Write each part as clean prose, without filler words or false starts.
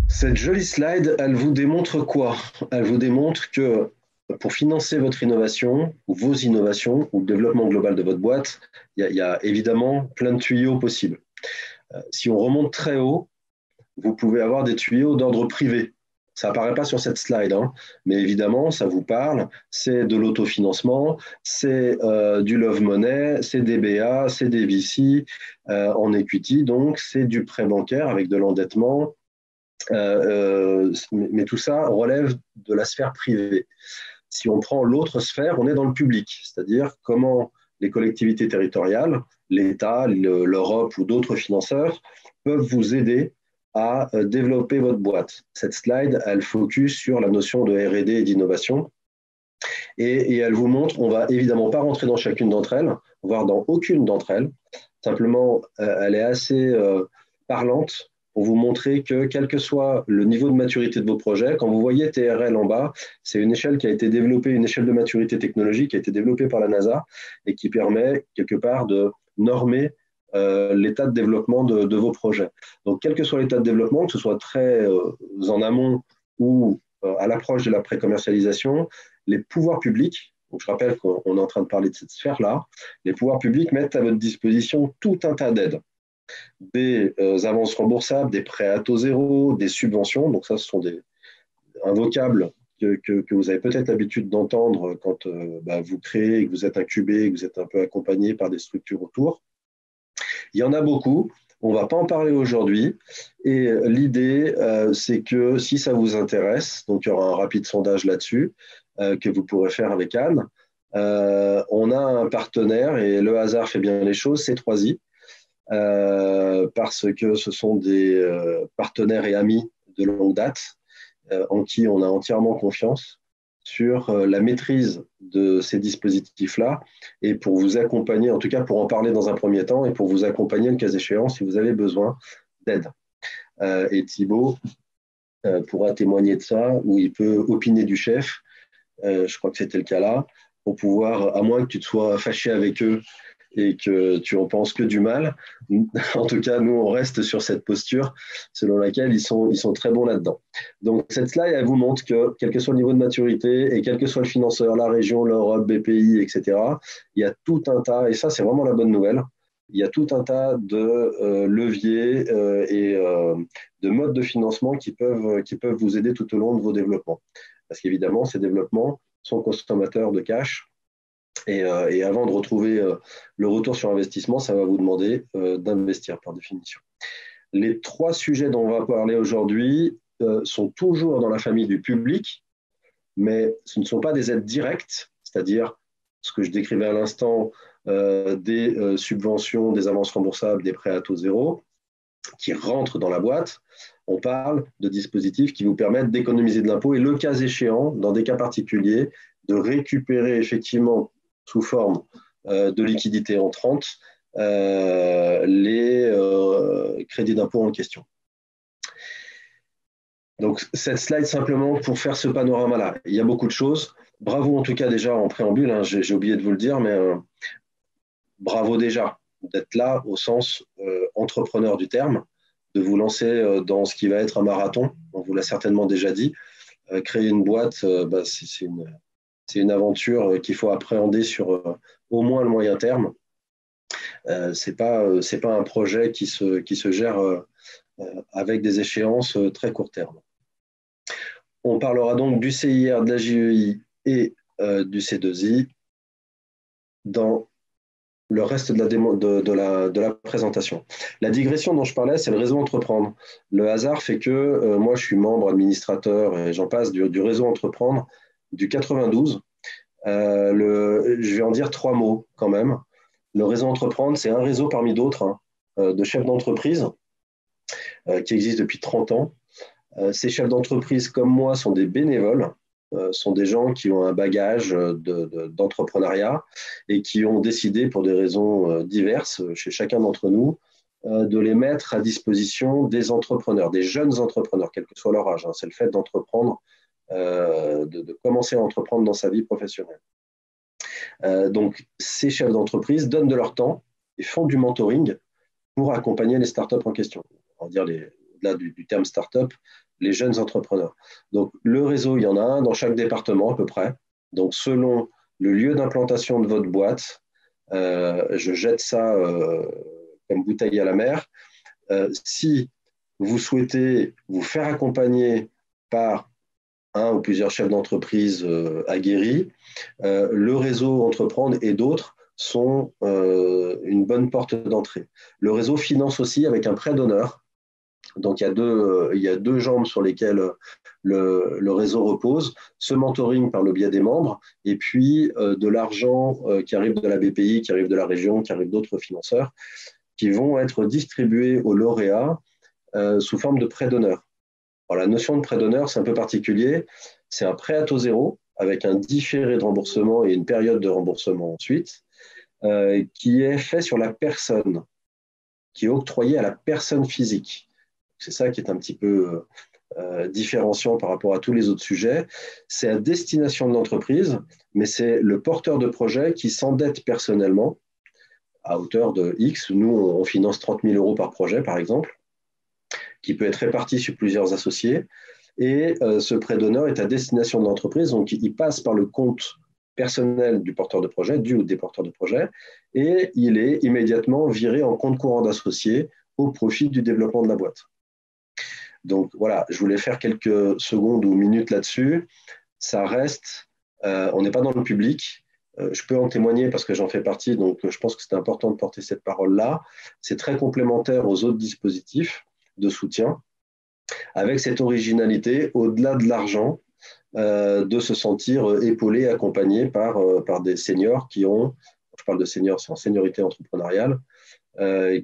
Cette jolie slide, elle vous démontre quoi? Elle vous démontre que pour financer votre innovation, ou vos innovations, ou le développement global de votre boîte, il y a évidemment plein de tuyaux possibles. Si on remonte très haut, vous pouvez avoir des tuyaux d'ordre privé. Ça apparaît pas sur cette slide, hein, mais évidemment, ça vous parle. C'est de l'autofinancement, c'est du love money, c'est des BA, c'est des VC en equity, donc c'est du prêt bancaire avec de l'endettement, mais tout ça relève de la sphère privée. Si on prend l'autre sphère, on est dans le public, c'est-à-dire comment les collectivités territoriales, l'État, l'Europe ou d'autres financeurs peuvent vous aider à développer votre boîte. Cette slide, elle focus sur la notion de R&D et d'innovation et elle vous montre, on va évidemment pas rentrer dans chacune d'entre elles, voire dans aucune d'entre elles. Simplement, elle est assez parlante pour vous montrer que quel que soit le niveau de maturité de vos projets, quand vous voyez TRL en bas, c'est une échelle qui a été développée, une échelle de maturité technologique qui a été développée par la NASA et qui permet quelque part de normer l'état de développement de vos projets. Donc, quel que soit l'état de développement, que ce soit très en amont ou à l'approche de la pré-commercialisation, les pouvoirs publics, donc je rappelle qu'on est en train de parler de cette sphère-là, les pouvoirs publics mettent à votre disposition tout un tas d'aides, des avances remboursables, des prêts à taux zéro, des subventions, donc ça ce sont un vocable que vous avez peut-être l'habitude d'entendre quand vous créez, que vous êtes incubé, que vous êtes un peu accompagné par des structures autour. Il y en a beaucoup, on ne va pas en parler aujourd'hui. Et l'idée, c'est que si ça vous intéresse, donc il y aura un rapide sondage là-dessus que vous pourrez faire avec Anne. On a un partenaire, et le hasard fait bien les choses, c'est 3i, parce que ce sont des partenaires et amis de longue date en qui on a entièrement confiance sur la maîtrise de ces dispositifs-là et pour vous accompagner, en tout cas pour en parler dans un premier temps et pour vous accompagner le cas échéant si vous avez besoin d'aide. Et Thibaut pourra témoigner de ça, où il peut opiner du chef, je crois que c'était le cas là, pour pouvoir, à moins que tu te sois fâché avec eux et que tu en penses que du mal. En tout cas, nous, on reste sur cette posture selon laquelle ils sont très bons là-dedans. Donc, cette slide, elle vous montre que, quel que soit le niveau de maturité et quel que soit le financeur, la région, l'Europe, BPI, etc., il y a tout un tas, et ça, c'est vraiment la bonne nouvelle, il y a tout un tas de leviers et de modes de financement qui peuvent vous aider tout au long de vos développements. Parce qu'évidemment, ces développements sont consommateurs de cash. Et avant de retrouver le retour sur investissement, ça va vous demander d'investir par définition. Les trois sujets dont on va parler aujourd'hui sont toujours dans la famille du public, mais ce ne sont pas des aides directes, c'est-à-dire ce que je décrivais à l'instant, des subventions, des avances remboursables, des prêts à taux zéro, qui rentrent dans la boîte. On parle de dispositifs qui vous permettent d'économiser de l'impôt et, le cas échéant, dans des cas particuliers, de récupérer effectivement sous forme de liquidité entrante les crédits d'impôt en question. Donc, cette slide, simplement pour faire ce panorama-là. Il y a beaucoup de choses. Bravo en tout cas déjà en préambule, hein, j'ai oublié de vous le dire, mais bravo déjà d'être là au sens entrepreneur du terme, de vous lancer dans ce qui va être un marathon. On vous l'a certainement déjà dit. Créer une boîte, c'est une aventure qu'il faut appréhender sur au moins le moyen terme. C'est pas un projet qui se gère avec des échéances très court terme. On parlera donc du CIR, de la JEI et du C2I dans le reste de la présentation. La digression dont je parlais, c'est le réseau Entreprendre. Le hasard fait que moi, je suis membre, administrateur, et j'en passe, du réseau Entreprendre du 92. Je vais en dire trois mots quand même. Le réseau Entreprendre, c'est un réseau parmi d'autres de chefs d'entreprise qui existe depuis 30 ans. Ces chefs d'entreprise, comme moi, sont des bénévoles, sont des gens qui ont un bagage d'entrepreneuriat et qui ont décidé, pour des raisons diverses chez chacun d'entre nous, de les mettre à disposition des entrepreneurs, des jeunes entrepreneurs, quel que soit leur âge. C'est le fait d'entreprendre, de commencer à entreprendre dans sa vie professionnelle. Donc, ces chefs d'entreprise donnent de leur temps et font du mentoring pour accompagner les startups en question. On va dire au-delà du terme startup, les jeunes entrepreneurs. Donc, le réseau, il y en a un dans chaque département à peu près. Donc, selon le lieu d'implantation de votre boîte, je jette ça comme bouteille à la mer. Si vous souhaitez vous faire accompagner par un ou plusieurs chefs d'entreprise aguerris, le réseau Entreprendre et d'autres sont une bonne porte d'entrée. Le réseau finance aussi avec un prêt d'honneur. Donc, il y a deux jambes sur lesquelles le réseau repose, ce mentoring par le biais des membres, et puis de l'argent qui arrive de la BPI, qui arrive de la région, qui arrive d'autres financeurs, qui vont être distribués aux lauréats sous forme de prêt d'honneur. Alors, la notion de prêt d'honneur, c'est un peu particulier. C'est un prêt à taux zéro avec un différé de remboursement et une période de remboursement ensuite, qui est fait sur la personne, qui est octroyé à la personne physique. C'est ça qui est un petit peu différenciant par rapport à tous les autres sujets. C'est à destination de l'entreprise, mais c'est le porteur de projet qui s'endette personnellement à hauteur de X. Nous, on finance 30 000 euros par projet, par exemple, qui peut être réparti sur plusieurs associés. Et ce prêt d'honneur est à destination de l'entreprise, donc il passe par le compte personnel du porteur de projet, du ou des porteurs de projet, et il est immédiatement viré en compte courant d'associé au profit du développement de la boîte. Donc voilà, je voulais faire quelques secondes ou minutes là-dessus. Ça reste, on n'est pas dans le public. Je peux en témoigner parce que j'en fais partie, donc je pense que c'est important de porter cette parole-là. C'est très complémentaire aux autres dispositifs de soutien, avec cette originalité, au-delà de l'argent, de se sentir épaulé, accompagné par des seniors qui ont, je parle de seniors, c'est en seniorité entrepreneuriale,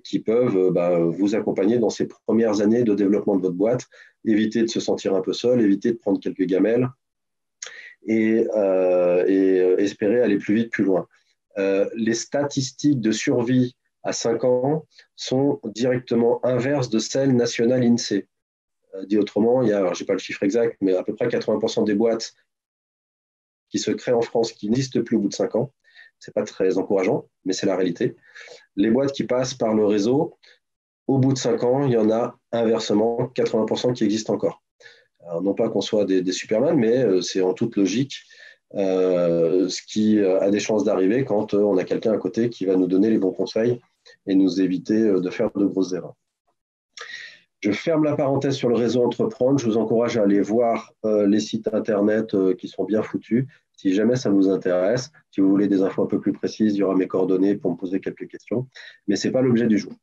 qui peuvent vous accompagner dans ces premières années de développement de votre boîte, éviter de se sentir un peu seul, éviter de prendre quelques gamelles et espérer aller plus vite, plus loin. Les statistiques de survie à 5 ans sont directement inverses de celles nationales INSEE. Dit autrement, je n'ai pas le chiffre exact, mais à peu près 80% des boîtes qui se créent en France qui n'existent plus au bout de 5 ans. Ce n'est pas très encourageant, mais c'est la réalité. Les boîtes qui passent par le réseau, au bout de 5 ans, il y en a inversement 80% qui existent encore. Alors, non pas qu'on soit des Superman, mais c'est en toute logique ce qui a des chances d'arriver quand on a quelqu'un à côté qui va nous donner les bons conseils et nous éviter de faire de grosses erreurs. Je ferme la parenthèse sur le réseau Entreprendre. Je vous encourage à aller voir les sites internet qui sont bien foutus. Si jamais ça vous intéresse, si vous voulez des infos un peu plus précises, il y aura mes coordonnées pour me poser quelques questions. Mais ce n'est pas l'objet du jour.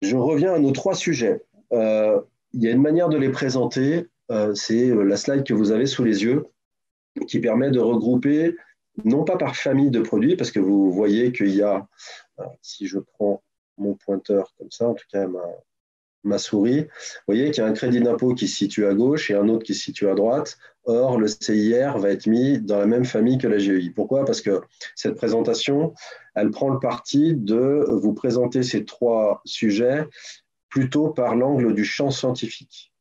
Je reviens à nos 3 sujets. Il y a une manière de les présenter. C'est la slide que vous avez sous les yeux qui permet de regrouper, non pas par famille de produits, parce que vous voyez qu'il y a, si je prends mon pointeur comme ça, en tout cas ma souris, vous voyez qu'il y a un crédit d'impôt qui se situe à gauche et un autre qui se situe à droite. Or, le CIR va être mis dans la même famille que la GEI. Pourquoi? Parce que cette présentation, elle prend le parti de vous présenter ces 3 sujets plutôt par l'angle du champ scientifique.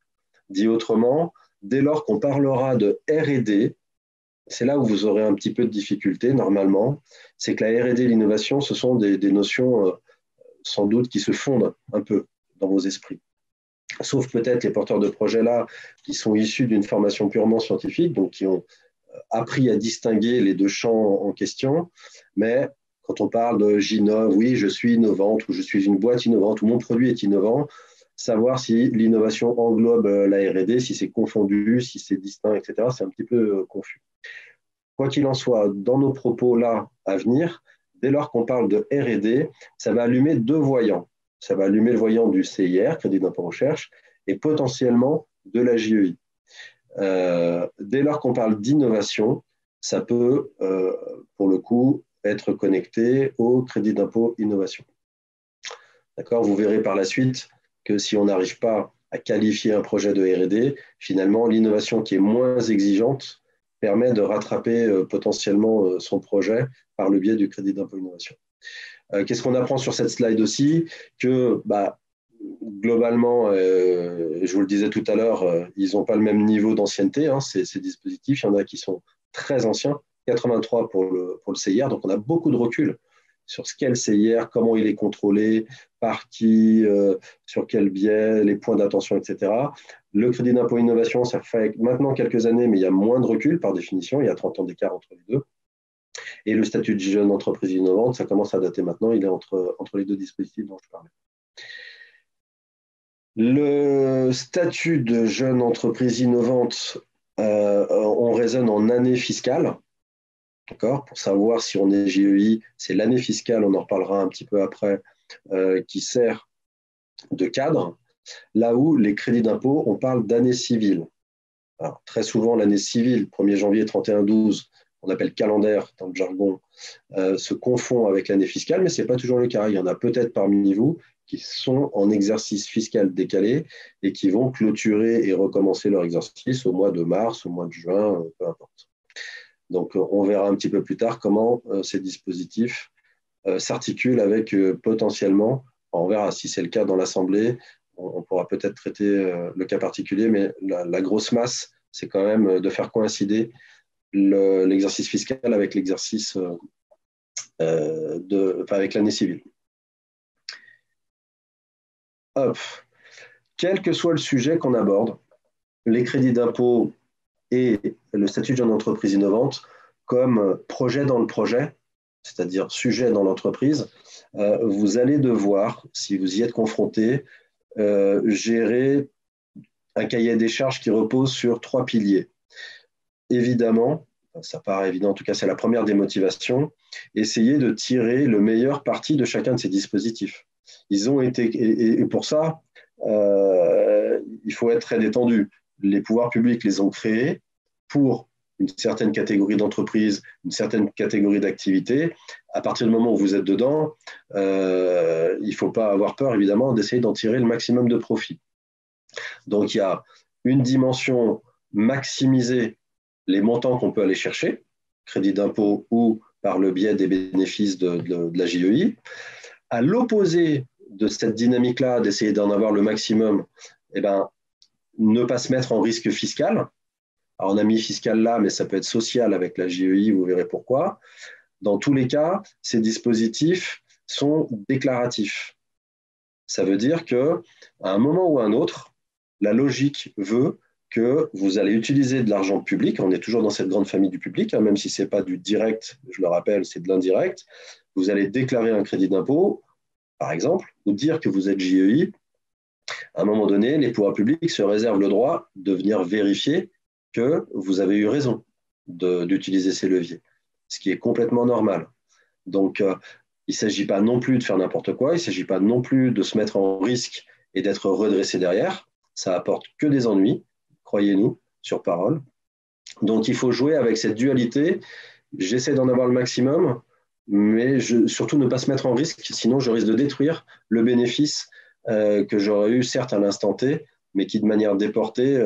Dit autrement, dès lors qu'on parlera de R&D, c'est là où vous aurez un petit peu de difficulté normalement, c'est que la R&D et l'innovation, ce sont des notions sans doute qui se fondent un peu dans vos esprits. Sauf peut-être les porteurs de projets là qui sont issus d'une formation purement scientifique, donc qui ont appris à distinguer les 2 champs en question. Mais quand on parle de j'innove, oui, je suis innovante, ou je suis une boîte innovante, ou mon produit est innovant, savoir si l'innovation englobe la R&D, si c'est confondu, si c'est distinct, etc., c'est un petit peu confus. Quoi qu'il en soit, dans nos propos là à venir, dès lors qu'on parle de R&D, ça va allumer 2 voyants. Ça va allumer le voyant du CIR, Crédit d'impôt recherche, et potentiellement de la JEI. Dès lors qu'on parle d'innovation, ça peut, pour le coup, être connecté au crédit d'impôt innovation. D'accord ? Vous verrez par la suite que si on n'arrive pas à qualifier un projet de R&D, finalement, l'innovation qui est moins exigeante permet de rattraper potentiellement son projet par le biais du crédit d'impôt innovation. Qu'est-ce qu'on apprend sur cette slide aussi? Que globalement, je vous le disais tout à l'heure, ils n'ont pas le même niveau d'ancienneté, ces dispositifs. Il y en a qui sont très anciens, 83 pour le CIR, donc on a beaucoup de recul sur ce qu'est le CIR, comment il est contrôlé, par qui, sur quel biais, les points d'attention, etc. Le crédit d'impôt innovation, ça fait maintenant quelques années, mais il y a moins de recul par définition, il y a 30 ans d'écart entre les deux. Et le statut de jeune entreprise innovante, ça commence à dater maintenant, il est entre les deux dispositifs dont je parlais. Le statut de jeune entreprise innovante, on raisonne en année fiscale. D'accord. Pour savoir si on est JEI, c'est l'année fiscale, on en reparlera un petit peu après, qui sert de cadre. Là où les crédits d'impôt, on parle d'année civile. Alors, très souvent, l'année civile, 1er janvier 31-12, on appelle calendaire dans le jargon, se confond avec l'année fiscale, mais ce n'est pas toujours le cas. Il y en a peut-être parmi vous qui sont en exercice fiscal décalé et qui vont clôturer et recommencer leur exercice au mois de mars, au mois de juin, peu importe. Donc, on verra un petit peu plus tard comment ces dispositifs s'articulent avec potentiellement, on verra si c'est le cas dans l'Assemblée, on pourra peut-être traiter le cas particulier, mais la grosse masse, c'est quand même de faire coïncider l'exercice fiscal avec l'exercice avec l'année civile. Hop. Quel que soit le sujet qu'on aborde, les crédits d'impôt et le statut de jeune entreprise innovante comme projet dans le projet, c'est-à-dire sujet dans l'entreprise, vous allez devoir, si vous y êtes confronté, gérer un cahier des charges qui repose sur 3 piliers. Évidemment, ça paraît évident, en tout cas c'est la première des motivations, essayer de tirer le meilleur parti de chacun de ces dispositifs. Ils ont été, et pour ça, il faut être très détendu. Les pouvoirs publics les ont créés pour une certaine catégorie d'entreprises, une certaine catégorie d'activités. À partir du moment où vous êtes dedans, il ne faut pas avoir peur, évidemment, d'essayer d'en tirer le maximum de profit. Donc, il y a une dimension maximiser les montants qu'on peut aller chercher, crédit d'impôt ou par le biais des bénéfices de la JEI. À l'opposé de cette dynamique-là, d'essayer d'en avoir le maximum, eh ben, ne pas se mettre en risque fiscal. Alors, on a mis fiscal là, mais ça peut être social avec la JEI, vous verrez pourquoi. Dans tous les cas, ces dispositifs sont déclaratifs. Ça veut dire qu'à un moment ou à un autre, la logique veut que vous allez utiliser de l'argent public, on est toujours dans cette grande famille du public, même si ce n'est pas du direct, je le rappelle, c'est de l'indirect, vous allez déclarer un crédit d'impôt, par exemple, ou dire que vous êtes JEI. À un moment donné, les pouvoirs publics se réservent le droit de venir vérifier que vous avez eu raison d'utiliser ces leviers, ce qui est complètement normal. Donc, il ne s'agit pas non plus de faire n'importe quoi, il ne s'agit pas non plus de se mettre en risque et d'être redressé derrière. Ça apporte que des ennuis, croyez-nous, sur parole. Donc, il faut jouer avec cette dualité. J'essaie d'en avoir le maximum, mais surtout ne pas se mettre en risque, sinon je risque de détruire le bénéfice que j'aurais eu, certes, à l'instant T, mais qui, de manière déportée,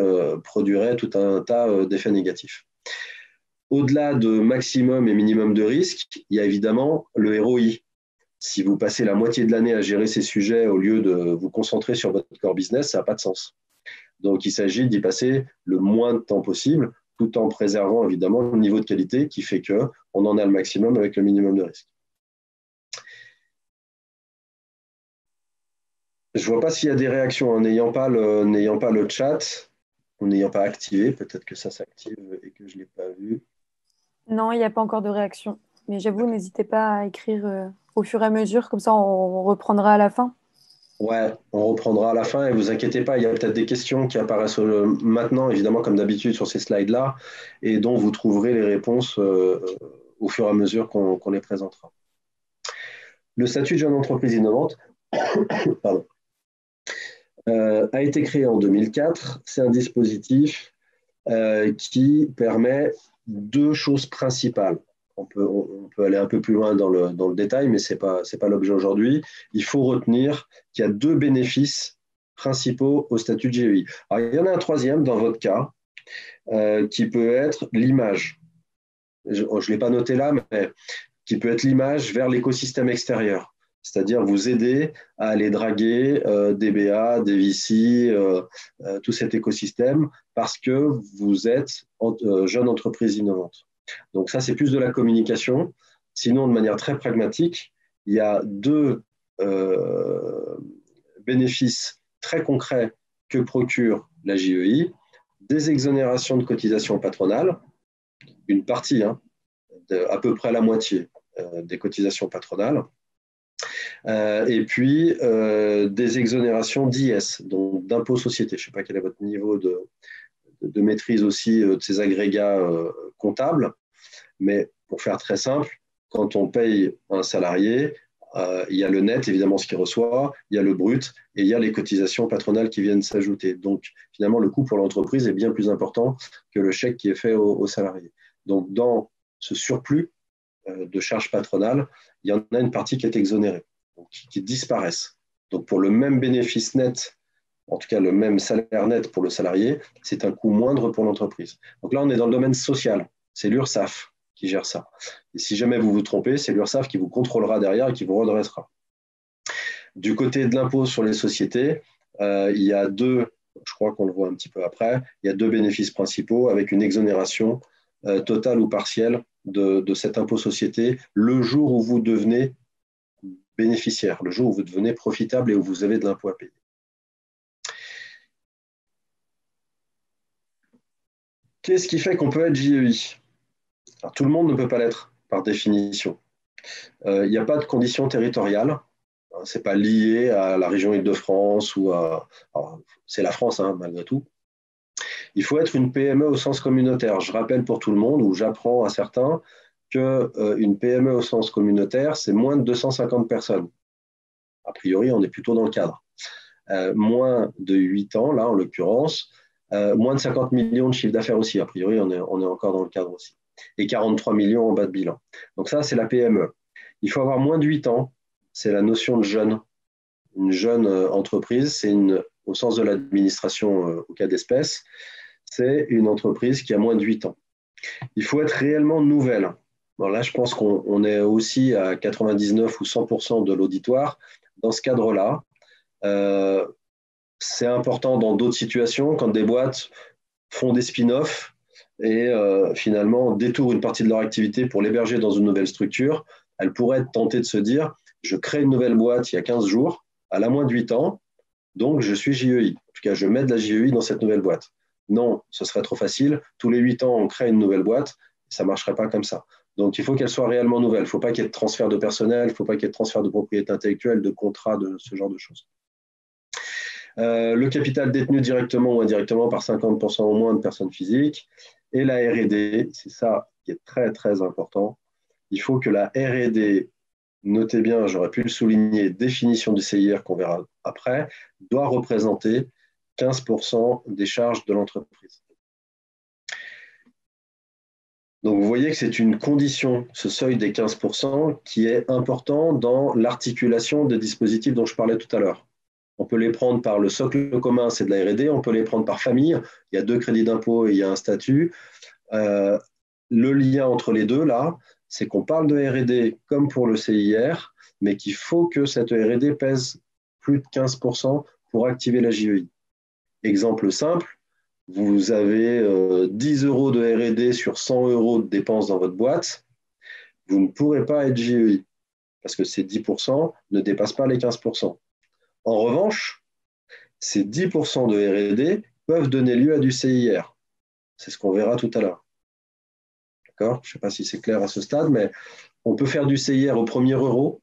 produirait tout un tas d'effets négatifs. Au-delà de maximum et minimum de risque, il y a évidemment le ROI. Si vous passez la moitié de l'année à gérer ces sujets au lieu de vous concentrer sur votre core business, ça n'a pas de sens. Donc, il s'agit d'y passer le moins de temps possible, tout en préservant évidemment le niveau de qualité qui fait qu'on en a le maximum avec le minimum de risque. Je ne vois pas s'il y a des réactions en n'ayant pas le chat, en n'ayant pas activé. Peut-être que ça s'active et que je ne l'ai pas vu. Non, il n'y a pas encore de réaction. Mais j'avoue, n'hésitez pas à écrire au fur et à mesure, comme ça on reprendra à la fin. Ouais, on reprendra à la fin et vous inquiétez pas, il y a peut-être des questions qui apparaissent maintenant, évidemment, comme d'habitude sur ces slides-là, et dont vous trouverez les réponses au fur et à mesure qu'on les présentera. Le statut de jeune entreprise innovante pardon, a été créé en 2004. C'est un dispositif qui permet 2 choses principales. On peut aller un peu plus loin dans le détail, mais ce n'est pas l'objet aujourd'hui. Il faut retenir qu'il y a 2 bénéfices principaux au statut de JEI. Alors, il y en a un troisième dans votre cas, qui peut être l'image. Je ne l'ai pas noté là, mais qui peut être l'image vers l'écosystème extérieur. C'est-à-dire vous aider à aller draguer des BA, des VC, tout cet écosystème, parce que vous êtes jeune entreprise innovante. Donc ça, c'est plus de la communication. Sinon, de manière très pragmatique, il y a 2 bénéfices très concrets que procure la JEI, des exonérations de cotisations patronales, une partie, à peu près la moitié des cotisations patronales, et puis des exonérations d'IS, donc d'impôt société. Je ne sais pas quel est votre niveau de maîtrise aussi de ces agrégats comptables, mais pour faire très simple, quand on paye un salarié, il y a le net, évidemment, ce qu'il reçoit, il y a le brut et il y a les cotisations patronales qui viennent s'ajouter. Donc, finalement, le coût pour l'entreprise est bien plus important que le chèque qui est fait au salarié. Donc, dans ce surplus de charges patronales, il y en a une partie qui est exonérée, donc qui disparaissent. Donc, pour le même bénéfice net, en tout cas le même salaire net pour le salarié, c'est un coût moindre pour l'entreprise. Donc là, on est dans le domaine social. C'est l'URSSAF qui gère ça. Et si jamais vous vous trompez, c'est l'URSSAF qui vous contrôlera derrière et qui vous redressera. Du côté de l'impôt sur les sociétés, il y a deux, je crois qu'on le voit un petit peu après, il y a deux bénéfices principaux avec une exonération totale ou partielle de cet impôt société le jour où vous devenez bénéficiaire, le jour où vous devenez profitable et où vous avez de l'impôt à payer. Qu'est-ce qui fait qu'on peut être JEI? Alors, tout le monde ne peut pas l'être, par définition. Il n'y a pas de conditions territoriales. Ce n'est pas lié à la région Île-de-France ou à… C'est la France, malgré tout. Il faut être une PME au sens communautaire. Je rappelle pour tout le monde, ou j'apprends à certains, qu'une PME au sens communautaire, c'est moins de 250 personnes. A priori, on est plutôt dans le cadre. Moins de 8 ans, là, en l'occurrence. Moins de 50 millions de chiffre d'affaires aussi. A priori, on est encore dans le cadre aussi. Et 43 millions en bas de bilan. Donc ça, c'est la PME. Il faut avoir moins de 8 ans. C'est la notion de jeune. Une jeune entreprise, c'est au sens de l'administration au cas d'espèce, c'est une entreprise qui a moins de 8 ans. Il faut être réellement nouvelle. Bon, là, je pense qu'on est aussi à 99 ou 100% de l'auditoire. Dans ce cadre-là, c'est important dans d'autres situations, quand des boîtes font des spin-offs et finalement détournent une partie de leur activité pour l'héberger dans une nouvelle structure, elles pourraient être tentées de se dire, je crée une nouvelle boîte il y a 15 jours, elle a moins de 8 ans, donc je suis JEI. En tout cas, je mets de la JEI dans cette nouvelle boîte. Non, ce serait trop facile. Tous les 8 ans, on crée une nouvelle boîte. Ça ne marcherait pas comme ça. Donc, il faut qu'elle soit réellement nouvelle. Il ne faut pas qu'il y ait de transfert de personnel, il ne faut pas qu'il y ait de transfert de propriété intellectuelle, de contrat, de ce genre de choses. Le capital détenu directement ou indirectement par 50% au moins de personnes physiques. Et la R&D, c'est ça qui est très, très important. Il faut que la R&D, notez bien, j'aurais pu le souligner, définition du CIR qu'on verra après, doit représenter 15% des charges de l'entreprise. Donc, vous voyez que c'est une condition, ce seuil des 15%, qui est important dans l'articulation des dispositifs dont je parlais tout à l'heure. On peut les prendre par le socle commun, c'est de la R&D, on peut les prendre par famille, il y a 2 crédits d'impôt et il y a un statut. Le lien entre les deux, là, c'est qu'on parle de R&D comme pour le CIR, mais qu'il faut que cette R&D pèse plus de 15% pour activer la JEI. Exemple simple, vous avez 10 € de R&D sur 100 € de dépenses dans votre boîte, vous ne pourrez pas être JEI, parce que ces 10% ne dépassent pas les 15%. En revanche, ces 10% de R&D peuvent donner lieu à du CIR. C'est ce qu'on verra tout à l'heure. D'accord ? Je ne sais pas si c'est clair à ce stade, mais on peut faire du CIR au premier euro.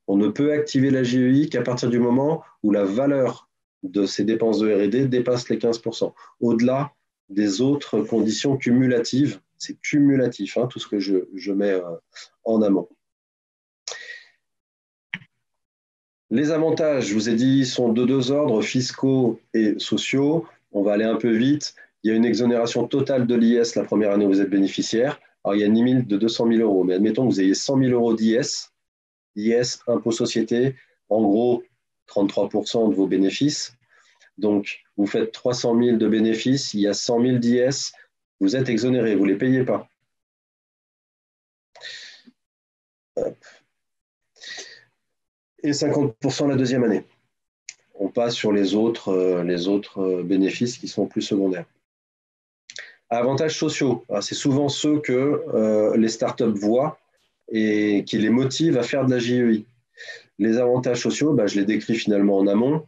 On ne peut activer la JEI qu'à partir du moment où la valeur de ces dépenses de R&D dépasse les 15%. Au-delà des autres conditions cumulatives, c'est cumulatif, tout ce que je mets en amont. Les avantages, je vous ai dit, sont de 2 ordres, fiscaux et sociaux. On va aller un peu vite. Il y a une exonération totale de l'IS la première année où vous êtes bénéficiaire. Alors, il y a une limite de 200 000 €, mais admettons que vous ayez 100 000 € d'IS. IS, impôt société, en gros, 33% de vos bénéfices. Donc, vous faites 300 000 de bénéfices, il y a 100 000 d'IS, vous êtes exonéré, vous ne les payez pas. Hop. Et 50% la deuxième année. On passe sur les autres bénéfices qui sont plus secondaires. Avantages sociaux, c'est souvent ceux que les startups voient et qui les motivent à faire de la JEI. Les avantages sociaux, je les décris finalement en amont.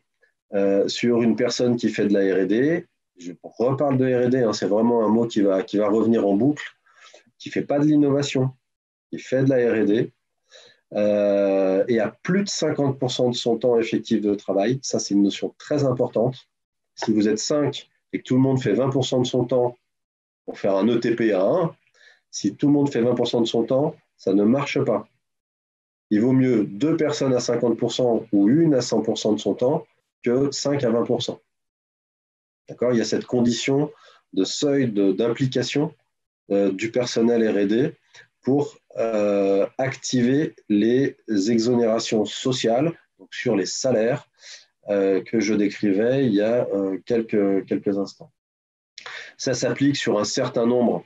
sur une personne qui fait de la R&D. Je reparle de R&D, hein, c'est vraiment un mot qui va revenir en boucle, qui ne fait pas de l'innovation, qui fait de la R&D, et à plus de 50% de son temps effectif de travail. Ça, c'est une notion très importante. Si vous êtes 5 et que tout le monde fait 20% de son temps pour faire un ETP à 1, si tout le monde fait 20% de son temps, ça ne marche pas. Il vaut mieux 2 personnes à 50% ou une à 100% de son temps que 5 à 20%. D'accord ? Il y a cette condition de seuil d'implication du personnel R&D pour activer les exonérations sociales, donc sur les salaires, que je décrivais il y a quelques instants. Ça s'applique sur un certain nombre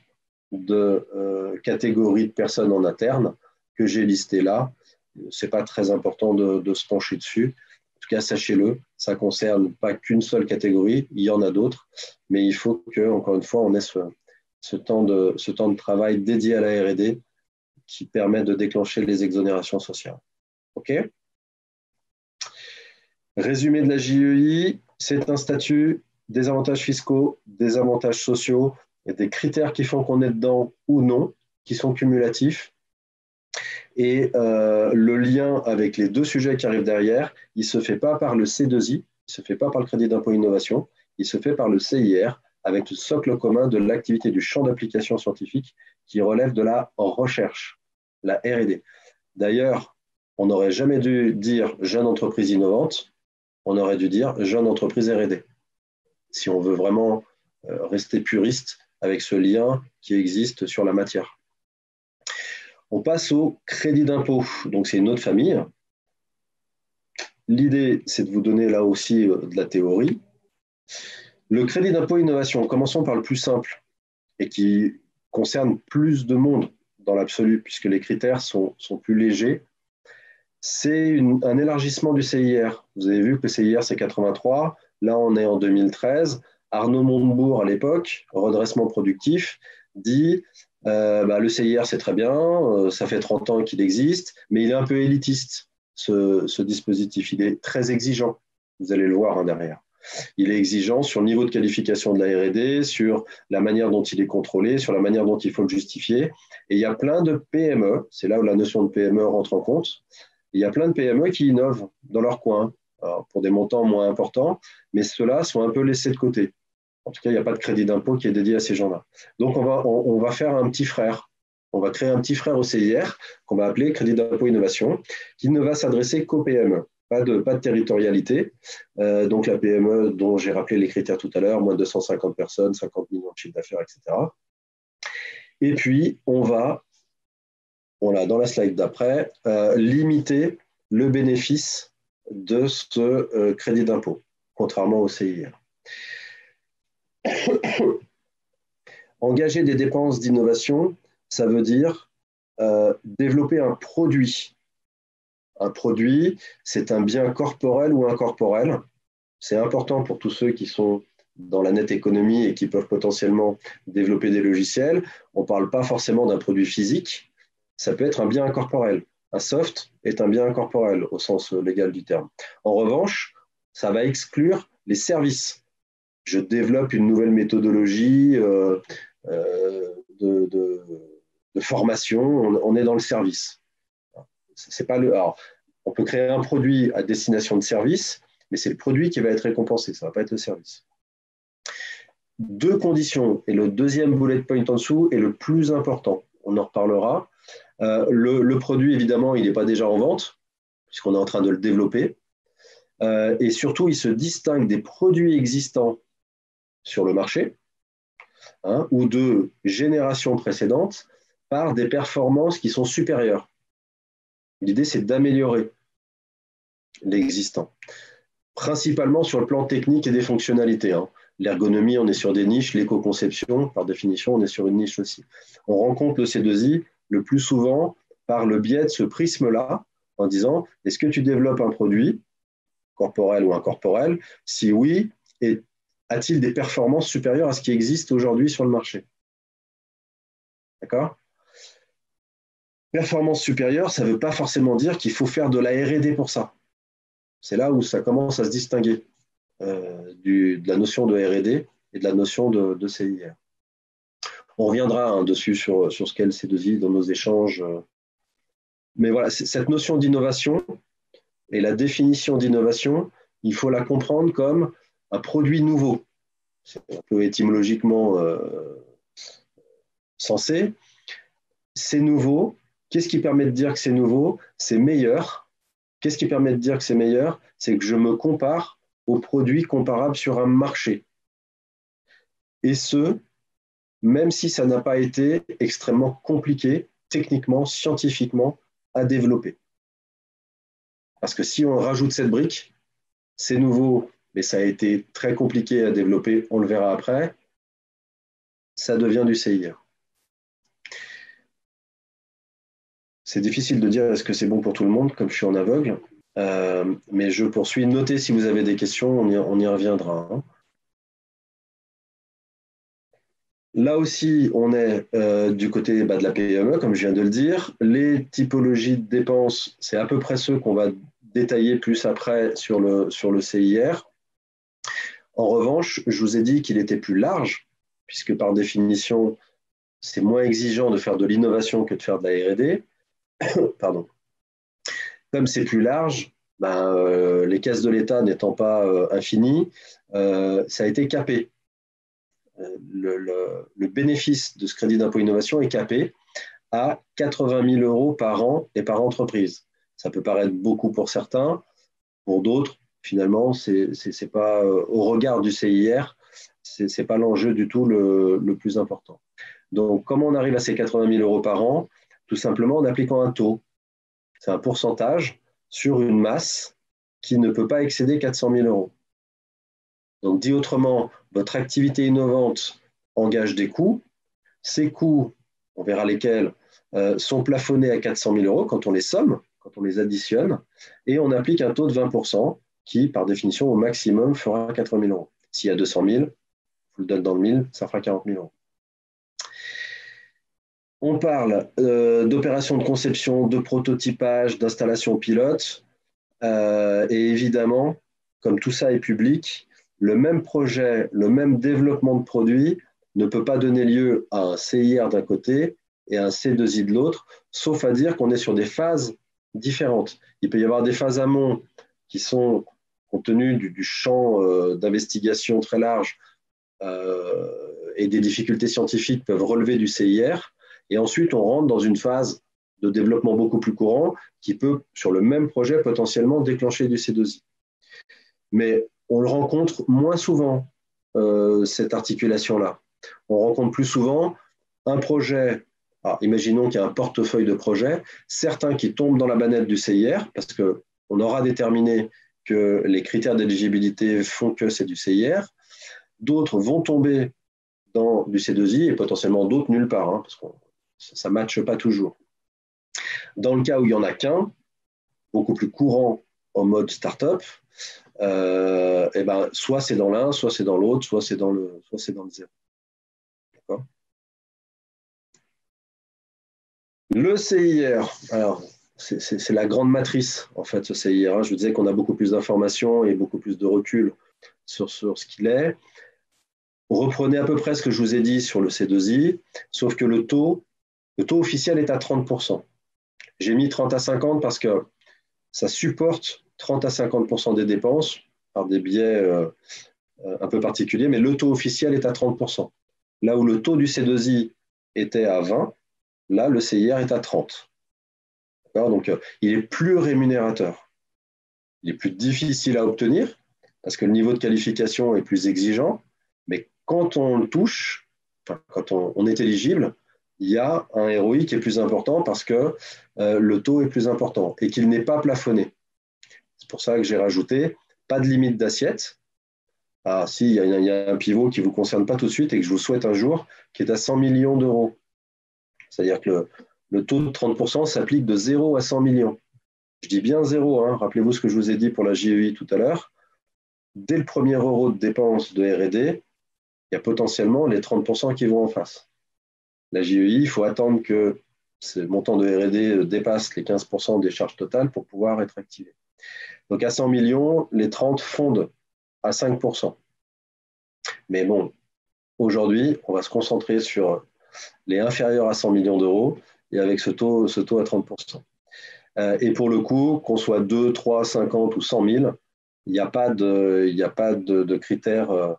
de catégories de personnes en interne que j'ai listées là. Ce n'est pas très important de se pencher dessus. En tout cas, sachez-le, ça ne concerne pas qu'une seule catégorie, il y en a d'autres, mais il faut que, encore une fois, on ait ce temps de travail dédié à la R&D qui permet de déclencher les exonérations sociales. OK ? Résumé de la JEI, c'est un statut, des avantages fiscaux, des avantages sociaux, il y a des critères qui font qu'on est dedans ou non, qui sont cumulatifs. Et le lien avec les deux sujets qui arrivent derrière, il ne se fait pas par le C2I, il ne se fait pas par le crédit d'impôt innovation, il se fait par le CIR, avec le socle commun de l'activité du champ d'application scientifique qui relève de la recherche, la R&D. D'ailleurs, on n'aurait jamais dû dire jeune entreprise innovante, on aurait dû dire jeune entreprise R&D. Si on veut vraiment rester puriste avec ce lien qui existe sur la matière. On passe au crédit d'impôt. Donc, c'est une autre famille. L'idée, c'est de vous donner là aussi de la théorie. Le crédit d'impôt innovation, commençons par le plus simple et qui concerne plus de monde dans l'absolu, puisque les critères sont plus légers. C'est un élargissement du CIR. Vous avez vu que le CIR, c'est 83. Là, on est en 2013. Arnaud Montebourg, à l'époque, redressement productif, dit le CIR, c'est très bien, ça fait 30 ans qu'il existe, mais il est un peu élitiste, ce dispositif. Il est très exigeant. Vous allez le voir derrière. Il est exigeant sur le niveau de qualification de la R&D, sur la manière dont il est contrôlé, sur la manière dont il faut le justifier. Et il y a plein de PME, c'est là où la notion de PME rentre en compte. Il y a plein de PME qui innovent dans leur coin, alors pour des montants moins importants, mais ceux-là sont un peu laissés de côté. En tout cas, il n'y a pas de crédit d'impôt qui est dédié à ces gens-là. Donc, on va faire un petit frère. On va créer un petit frère au CIR qu'on va appeler crédit d'impôt innovation, qui ne va s'adresser qu'aux PME. Pas de territorialité. Donc, la PME dont j'ai rappelé les critères tout à l'heure, moins de 250 personnes, 50 millions de chiffre d'affaires, etc. Et puis, on l'a dans la slide d'après, limiter le bénéfice de ce crédit d'impôt, contrairement au CIR. Engager des dépenses d'innovation, ça veut dire développer un produit. Un produit, c'est un bien corporel ou incorporel. C'est important pour tous ceux qui sont dans la net économie et qui peuvent potentiellement développer des logiciels. On ne parle pas forcément d'un produit physique, ça peut être un bien incorporel. Un soft est un bien incorporel au sens légal du terme. En revanche, ça va exclure les services. Je développe une nouvelle méthodologie de formation, on est dans le service. C'est pas alors, on peut créer un produit à destination de service, mais c'est le produit qui va être récompensé, ça ne va pas être le service. Deux conditions, et le deuxième bullet point en dessous est le plus important, on en reparlera. Le produit, évidemment, il n'est pas déjà en vente, puisqu'on est en train de le développer. Et surtout, il se distingue des produits existants sur le marché, ou de générations précédentes, par des performances qui sont supérieures. L'idée, c'est d'améliorer l'existant, principalement sur le plan technique et des fonctionnalités. L'ergonomie, on est sur des niches, l'éco-conception, par définition, on est sur une niche aussi. On rencontre le C2I le plus souvent par le biais de ce prisme-là, en disant, est-ce que tu développes un produit, corporel ou incorporel? Si oui, a-t-il des performances supérieures à ce qui existe aujourd'hui sur le marché? D'accord? Performance supérieure, ça ne veut pas forcément dire qu'il faut faire de la R&D pour ça. C'est là où ça commence à se distinguer. de la notion de R&D et de la notion de CIR. On reviendra dessus sur ce qu'est le C2I dans nos échanges. Mais voilà, cette notion d'innovation et la définition d'innovation, il faut la comprendre comme un produit nouveau. C'est un peu étymologiquement sensé. C'est nouveau. Qu'est-ce qui permet de dire que c'est nouveau? C'est meilleur. Qu'est-ce qui permet de dire que c'est meilleur? C'est que je me compare aux produits comparables sur un marché. Et ce, même si ça n'a pas été extrêmement compliqué, techniquement, scientifiquement, à développer. Parce que si on rajoute cette brique, c'est nouveau, mais ça a été très compliqué à développer, on le verra après, ça devient du CIR. C'est difficile de dire est-ce que c'est bon pour tout le monde, comme je suis en aveugle, mais je poursuis. Notez si vous avez des questions, on y reviendra. Hein. Là aussi, on est du côté de la PME, comme je viens de le dire. Les typologies de dépenses, c'est à peu près ceux qu'on va détailler plus après sur le CIR. En revanche, je vous ai dit qu'il était plus large, puisque par définition, c'est moins exigeant de faire de l'innovation que de faire de la R&D. Pardon. Comme c'est plus large, les caisses de l'État n'étant pas infinies, ça a été capé. Le bénéfice de ce crédit d'impôt innovation est capé à 80 000 euros par an et par entreprise. Ça peut paraître beaucoup pour certains, pour d'autres, finalement, c'est pas au regard du CIR, c'est pas l'enjeu du tout le plus important. Donc, comment on arrive à ces 80 000 euros par an? Tout simplement en appliquant un taux. C'est un pourcentage sur une masse qui ne peut pas excéder 400 000 euros. Donc, dit autrement, votre activité innovante engage des coûts. Ces coûts, on verra lesquels, sont plafonnés à 400 000 euros quand on les somme, quand on les additionne, et on applique un taux de 20% qui, par définition, au maximum, fera 80 000 euros. S'il y a 200 000, je vous le donne dans le mille, ça fera 40 000 euros. On parle d'opérations de conception, de prototypage, d'installation pilote, et évidemment, comme tout ça est public, le même projet, le même développement de produit ne peut pas donner lieu à un CIR d'un côté et à un C2I de l'autre, sauf à dire qu'on est sur des phases différentes. Il peut y avoir des phases amont qui sont, compte tenu du champ d'investigation très large et des difficultés scientifiques, peuvent relever du CIR. Et ensuite, on rentre dans une phase de développement beaucoup plus courant qui peut, sur le même projet, potentiellement déclencher du C2I. Mais on le rencontre moins souvent, cette articulation-là. On rencontre plus souvent un projet, alors imaginons qu'il y a un portefeuille de projets, certains qui tombent dans la banette du CIR, parce qu'on aura déterminé que les critères d'éligibilité font que c'est du CIR, d'autres vont tomber dans du C2I et potentiellement d'autres nulle part, hein, parce que ça ne matche pas toujours. Dans le cas où il n'y en a qu'un, beaucoup plus courant en mode startup, soit c'est dans l'un, soit c'est dans l'autre, soit c'est dans le zéro. D'accord. Le CIR, alors c'est la grande matrice en fait ce CIR. Hein. Je vous disais qu'on a beaucoup plus d'informations et beaucoup plus de recul sur ce qu'il est. Reprenez à peu près ce que je vous ai dit sur le C2I, sauf que le taux officiel est à 30%. J'ai mis 30 à 50 parce que ça supporte 30 à 50% des dépenses par des biais un peu particuliers, mais le taux officiel est à 30%. Là où le taux du C2I était à 20, là, le CIR est à 30. Donc, il est plus rémunérateur. Il est plus difficile à obtenir parce que le niveau de qualification est plus exigeant, mais quand on le touche, quand on est éligible, il y a un ROI qui est plus important parce que le taux est plus important et qu'il n'est pas plafonné. C'est pour ça que j'ai rajouté pas de limite d'assiette. Ah, si, il y a un pivot qui ne vous concerne pas tout de suite et que je vous souhaite un jour, qui est à 100 millions d'euros. C'est-à-dire que le taux de 30% s'applique de 0 à 100 millions. Je dis bien 0, hein. Rappelez-vous ce que je vous ai dit pour la JEI tout à l'heure. Dès le premier euro de dépenses de R&D, il y a potentiellement les 30% qui vont en face. La JEI, il faut attendre que ce montant de R&D dépasse les 15% des charges totales pour pouvoir être activé. Donc à 100 millions, les 30 fondent à 5%. Mais bon, aujourd'hui, on va se concentrer sur les inférieurs à 100 millions d'euros et avec ce taux à 30%. Et pour le coup, qu'on soit 2, 3, 50 ou 100 000, il n'y a pas de critères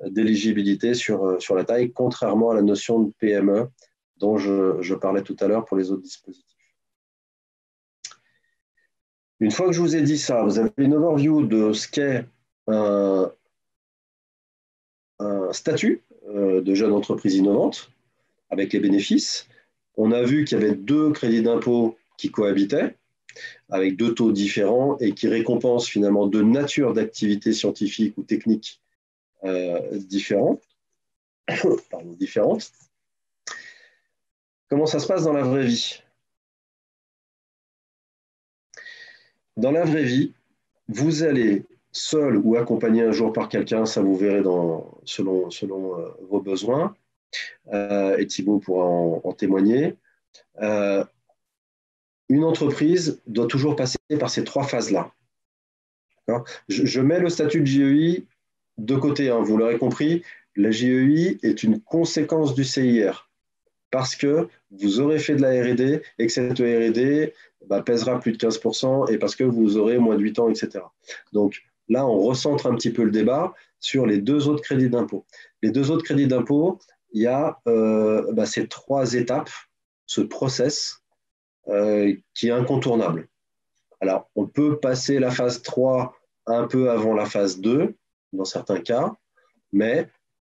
d'éligibilité sur la taille, contrairement à la notion de PME dont je parlais tout à l'heure pour les autres dispositifs. Une fois que je vous ai dit ça, vous avez une overview de ce qu'est un statut de jeune entreprise innovante avec les bénéfices. On a vu qu'il y avait 2 crédits d'impôt qui cohabitaient avec 2 taux différents et qui récompensent finalement 2 natures d'activités scientifiques ou techniques différentes. Comment ça se passe dans la vraie vie? Dans la vraie vie, vous allez seul ou accompagné un jour par quelqu'un, ça vous verrez selon vos besoins, et Thibaut pourra en témoigner. Une entreprise doit toujours passer par ces 3 phases-là. Je mets le statut de JEI de côté, hein, vous l'aurez compris, la JEI est une conséquence du CIR parce que vous aurez fait de la R&D et que cette R&D pèsera plus de 15% et parce que vous aurez moins de 8 ans, etc. Donc là, on recentre un petit peu le débat sur les 2 autres crédits d'impôt. Les 2 autres crédits d'impôt, il y a ces 3 étapes, ce process qui est incontournable. Alors, on peut passer la phase 3 un peu avant la phase 2, dans certains cas, mais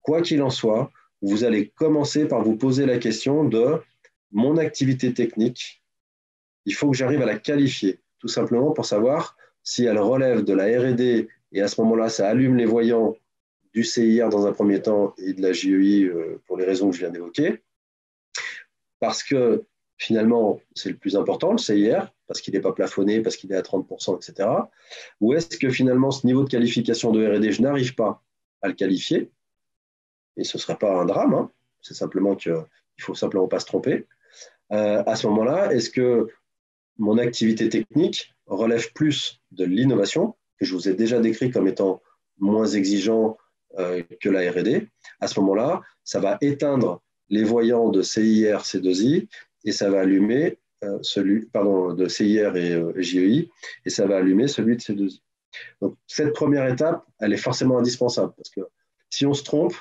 quoi qu'il en soit, vous allez commencer par vous poser la question de mon activité technique, il faut que j'arrive à la qualifier, tout simplement pour savoir si elle relève de la R&D, et à ce moment-là, ça allume les voyants du CIR dans un premier temps et de la JEI pour les raisons que je viens d'évoquer, parce que finalement, c'est le plus important, le CIR, parce qu'il n'est pas plafonné, parce qu'il est à 30%, etc. Ou est-ce que finalement, ce niveau de qualification de R&D, je n'arrive pas à le qualifier, et ce ne serait pas un drame, hein, c'est simplement qu'il ne faut simplement pas se tromper. À ce moment-là, est-ce que mon activité technique relève plus de l'innovation, que je vous ai déjà décrit comme étant moins exigeant que la R&D? À ce moment-là, ça va éteindre les voyants de CIR, C2I, et ça va allumer de CIR et JEI, et ça va allumer celui de C2I. Donc, cette première étape, elle est forcément indispensable, parce que si on se trompe,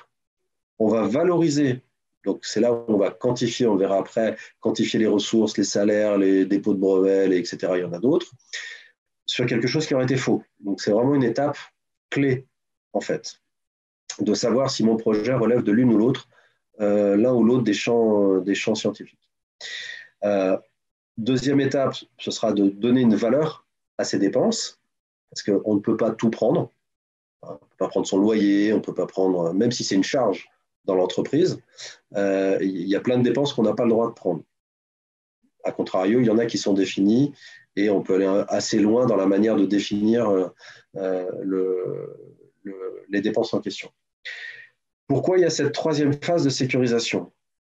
on va valoriser. Donc, c'est là où on va quantifier, on verra après, quantifier les ressources, les salaires, les dépôts de brevets, etc. Il y en a d'autres, sur quelque chose qui aurait été faux. Donc, c'est vraiment une étape clé, en fait, de savoir si mon projet relève de l'une ou l'autre, l'un ou l'autre des champs scientifiques. Deuxième étape, ce sera de donner une valeur à ces dépenses, parce qu'on ne peut pas tout prendre. On ne peut pas prendre son loyer, on ne peut pas prendre, même si c'est une charge dans l'entreprise, il y a plein de dépenses qu'on n'a pas le droit de prendre. A contrario, il y en a qui sont définies et on peut aller assez loin dans la manière de définir les dépenses en question. Pourquoi il y a cette 3e phase de sécurisation?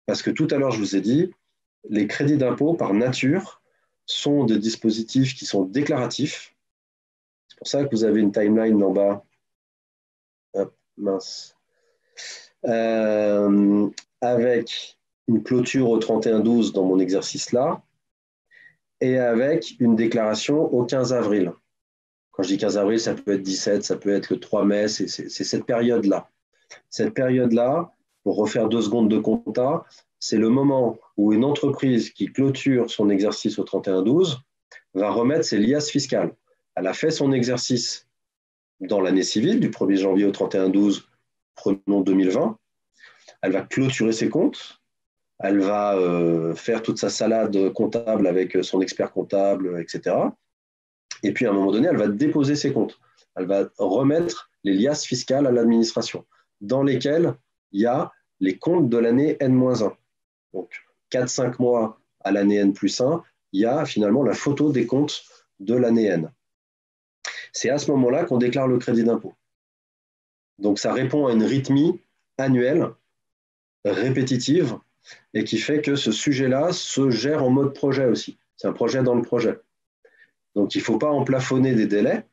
Parce que tout à l'heure, je vous ai dit, les crédits d'impôt, par nature, sont des dispositifs qui sont déclaratifs. C'est pour ça que vous avez une timeline en bas. Hop, mince. Avec une clôture au 31/12 dans mon exercice là, et avec une déclaration au 15 avril. Quand je dis 15 avril, ça peut être 17, ça peut être le 3 mai, c'est cette période-là. Cette période-là, pour refaire 2 secondes de compta, c'est le moment où une entreprise qui clôture son exercice au 31/12 va remettre ses liasses fiscales. Elle a fait son exercice dans l'année civile, du 1er janvier au 31/12, prenons 2020. Elle va clôturer ses comptes, elle va faire toute sa salade comptable avec son expert comptable, etc. Et puis à un moment donné, elle va déposer ses comptes. Elle va remettre les liasses fiscales à l'administration, dans lesquelles il y a les comptes de l'année N-1. Donc 4-5 mois à l'année N+1, il y a finalement la photo des comptes de l'année N. C'est à ce moment-là qu'on déclare le crédit d'impôt. Donc ça répond à une rythmie annuelle, répétitive, et qui fait que ce sujet-là se gère en mode projet aussi. C'est un projet dans le projet. Donc il ne faut pas en plafonner des délais,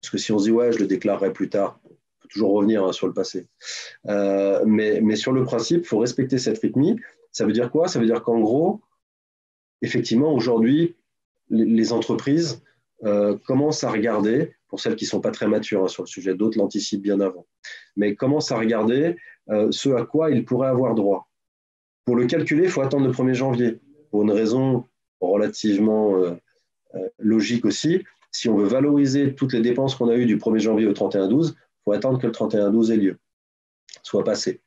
parce que si on se dit « ouais, je le déclarerai plus tard », faut toujours revenir sur le passé. Mais sur le principe, il faut respecter cette rythmie. Ça veut dire quoi? Ça veut dire qu'en gros, effectivement, aujourd'hui, les entreprises commencent à regarder, pour celles qui ne sont pas très matures sur le sujet, d'autres l'anticipent bien avant, mais commencent à regarder ce à quoi ils pourraient avoir droit. Pour le calculer, il faut attendre le 1er janvier, pour une raison relativement logique aussi. Si on veut valoriser toutes les dépenses qu'on a eues du 1er janvier au 31/12, il faut attendre que le 31/12 ait lieu, soit passé.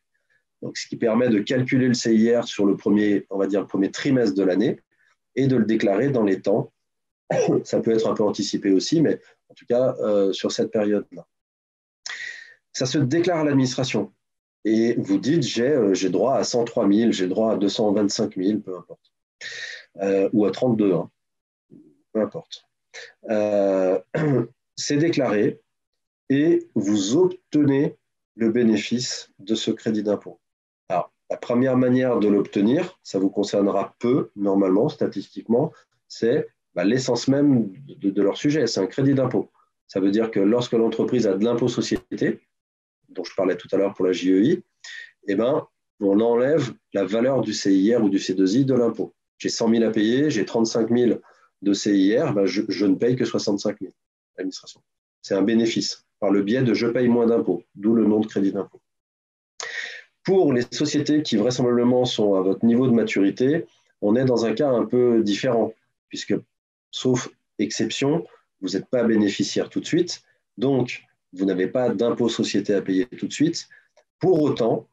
Donc, ce qui permet de calculer le CIR sur le premier trimestre de l'année et de le déclarer dans les temps. Ça peut être un peu anticipé aussi, mais en tout cas, sur cette période-là. Ça se déclare à l'administration. Et vous dites, j'ai droit à 103 000, j'ai droit à 225 000, peu importe. Ou à 32, hein, peu importe. C'est déclaré et vous obtenez le bénéfice de ce crédit d'impôt. Alors, la première manière de l'obtenir, ça vous concernera peu, normalement, statistiquement, c'est l'essence même de leur sujet, c'est un crédit d'impôt. Ça veut dire que lorsque l'entreprise a de l'impôt société, dont je parlais tout à l'heure pour la JEI, eh ben, on enlève la valeur du CIR ou du C2I de l'impôt. J'ai 100 000 à payer, j'ai 35 000 de CIR, je ne paye que 65 000 à l'administration. C'est un bénéfice par le biais de je paye moins d'impôts, d'où le nom de crédit d'impôt. Pour les sociétés qui vraisemblablement sont à votre niveau de maturité, on est dans un cas un peu différent, puisque, sauf exception, vous n'êtes pas bénéficiaire tout de suite, donc vous n'avez pas d'impôt société à payer tout de suite. Pour autant,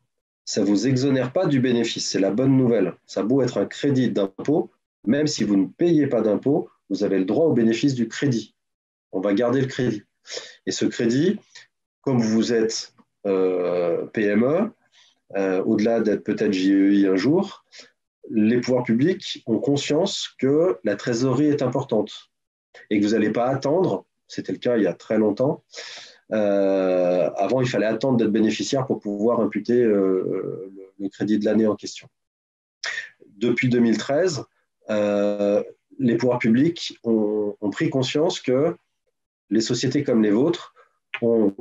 ça ne vous exonère pas du bénéfice, c'est la bonne nouvelle. Ça a beau être un crédit d'impôt, même si vous ne payez pas d'impôt, vous avez le droit au bénéfice du crédit. On va garder le crédit. Et ce crédit, comme vous êtes PME, au-delà d'être peut-être JEI un jour, les pouvoirs publics ont conscience que la trésorerie est importante et que vous n'allez pas attendre, c'était le cas il y a très longtemps, avant il fallait attendre d'être bénéficiaire pour pouvoir imputer le crédit de l'année en question. Depuis 2013, les pouvoirs publics ont pris conscience que les sociétés comme les vôtres ont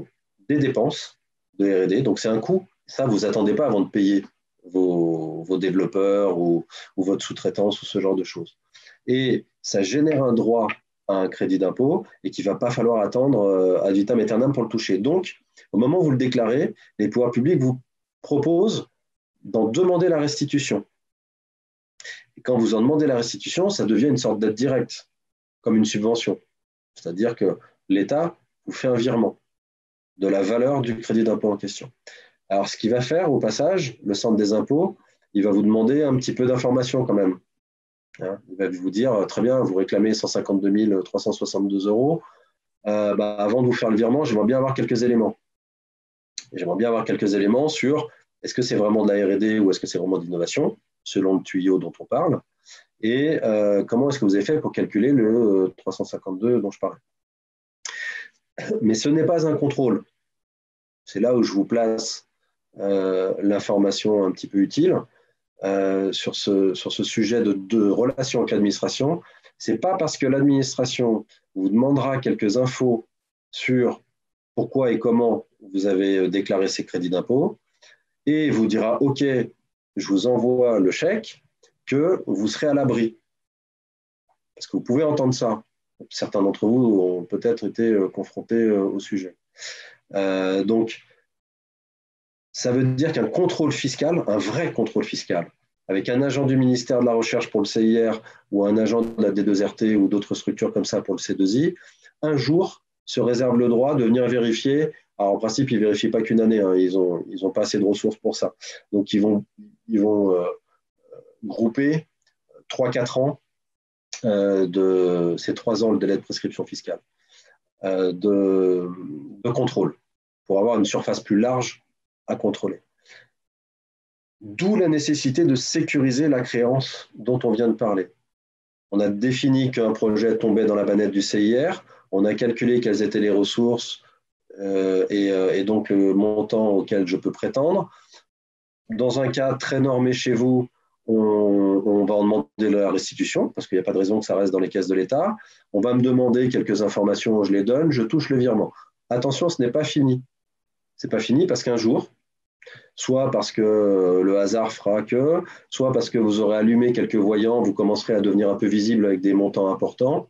des dépenses de R&D, donc c'est un coût. Ça, vous n'attendez pas avant de payer vos développeurs ou votre sous-traitance ou ce genre de choses. Et ça génère un droit à un crédit d'impôt et qu'il ne va pas falloir attendre ad vitam aeternam pour le toucher. Donc, au moment où vous le déclarez, les pouvoirs publics vous proposent d'en demander la restitution. Et quand vous en demandez la restitution, ça devient une sorte d'aide directe, comme une subvention. C'est-à-dire que l'État vous fait un virement de la valeur du crédit d'impôt en question. Alors, ce qu'il va faire, au passage, le centre des impôts, il va vous demander un petit peu d'informations quand même. Il va vous dire, très bien, vous réclamez 152 362 €. Avant de vous faire le virement, j'aimerais bien avoir quelques éléments. J'aimerais bien avoir quelques éléments sur est-ce que c'est vraiment de la R&D ou est-ce que c'est vraiment de l'innovation, selon le tuyau dont on parle, et comment est-ce que vous avez fait pour calculer le 352 dont je parlais. Mais ce n'est pas un contrôle. C'est là où je vous place l'information un petit peu utile sur ce sujet de relation avec l'administration. Ce n'est pas parce que l'administration vous demandera quelques infos sur pourquoi et comment vous avez déclaré ces crédits d'impôt et vous dira « Ok, je vous envoie le chèque », que vous serez à l'abri. Parce que vous pouvez entendre ça. Certains d'entre vous ont peut-être été confrontés au sujet. Donc, ça veut dire qu'un contrôle fiscal, un vrai contrôle fiscal, avec un agent du ministère de la Recherche pour le CIR ou un agent de la D2RT ou d'autres structures comme ça pour le C2I, un jour se réserve le droit de venir vérifier. Alors, en principe, ils ne vérifient pas qu'une année, hein, ils n'ont pas assez de ressources pour ça. Donc, ils vont grouper 3-4 ans ces 3 ans, le délai de prescription fiscale, de contrôle, pour avoir une surface plus large à contrôler. D'où la nécessité de sécuriser la créance dont on vient de parler. On a défini qu'un projet tombait dans la banette du CIR, on a calculé quelles étaient les ressources et donc le montant auquel je peux prétendre. Dans un cas très normé chez vous, on va en demander la restitution, parce qu'il n'y a pas de raison que ça reste dans les caisses de l'État. On va me demander quelques informations, je les donne, je touche le virement. Attention, ce n'est pas fini. c'est pas fini parce qu'un jour, soit parce que le hasard fera que, soit parce que vous aurez allumé quelques voyants, vous commencerez à devenir un peu visible avec des montants importants,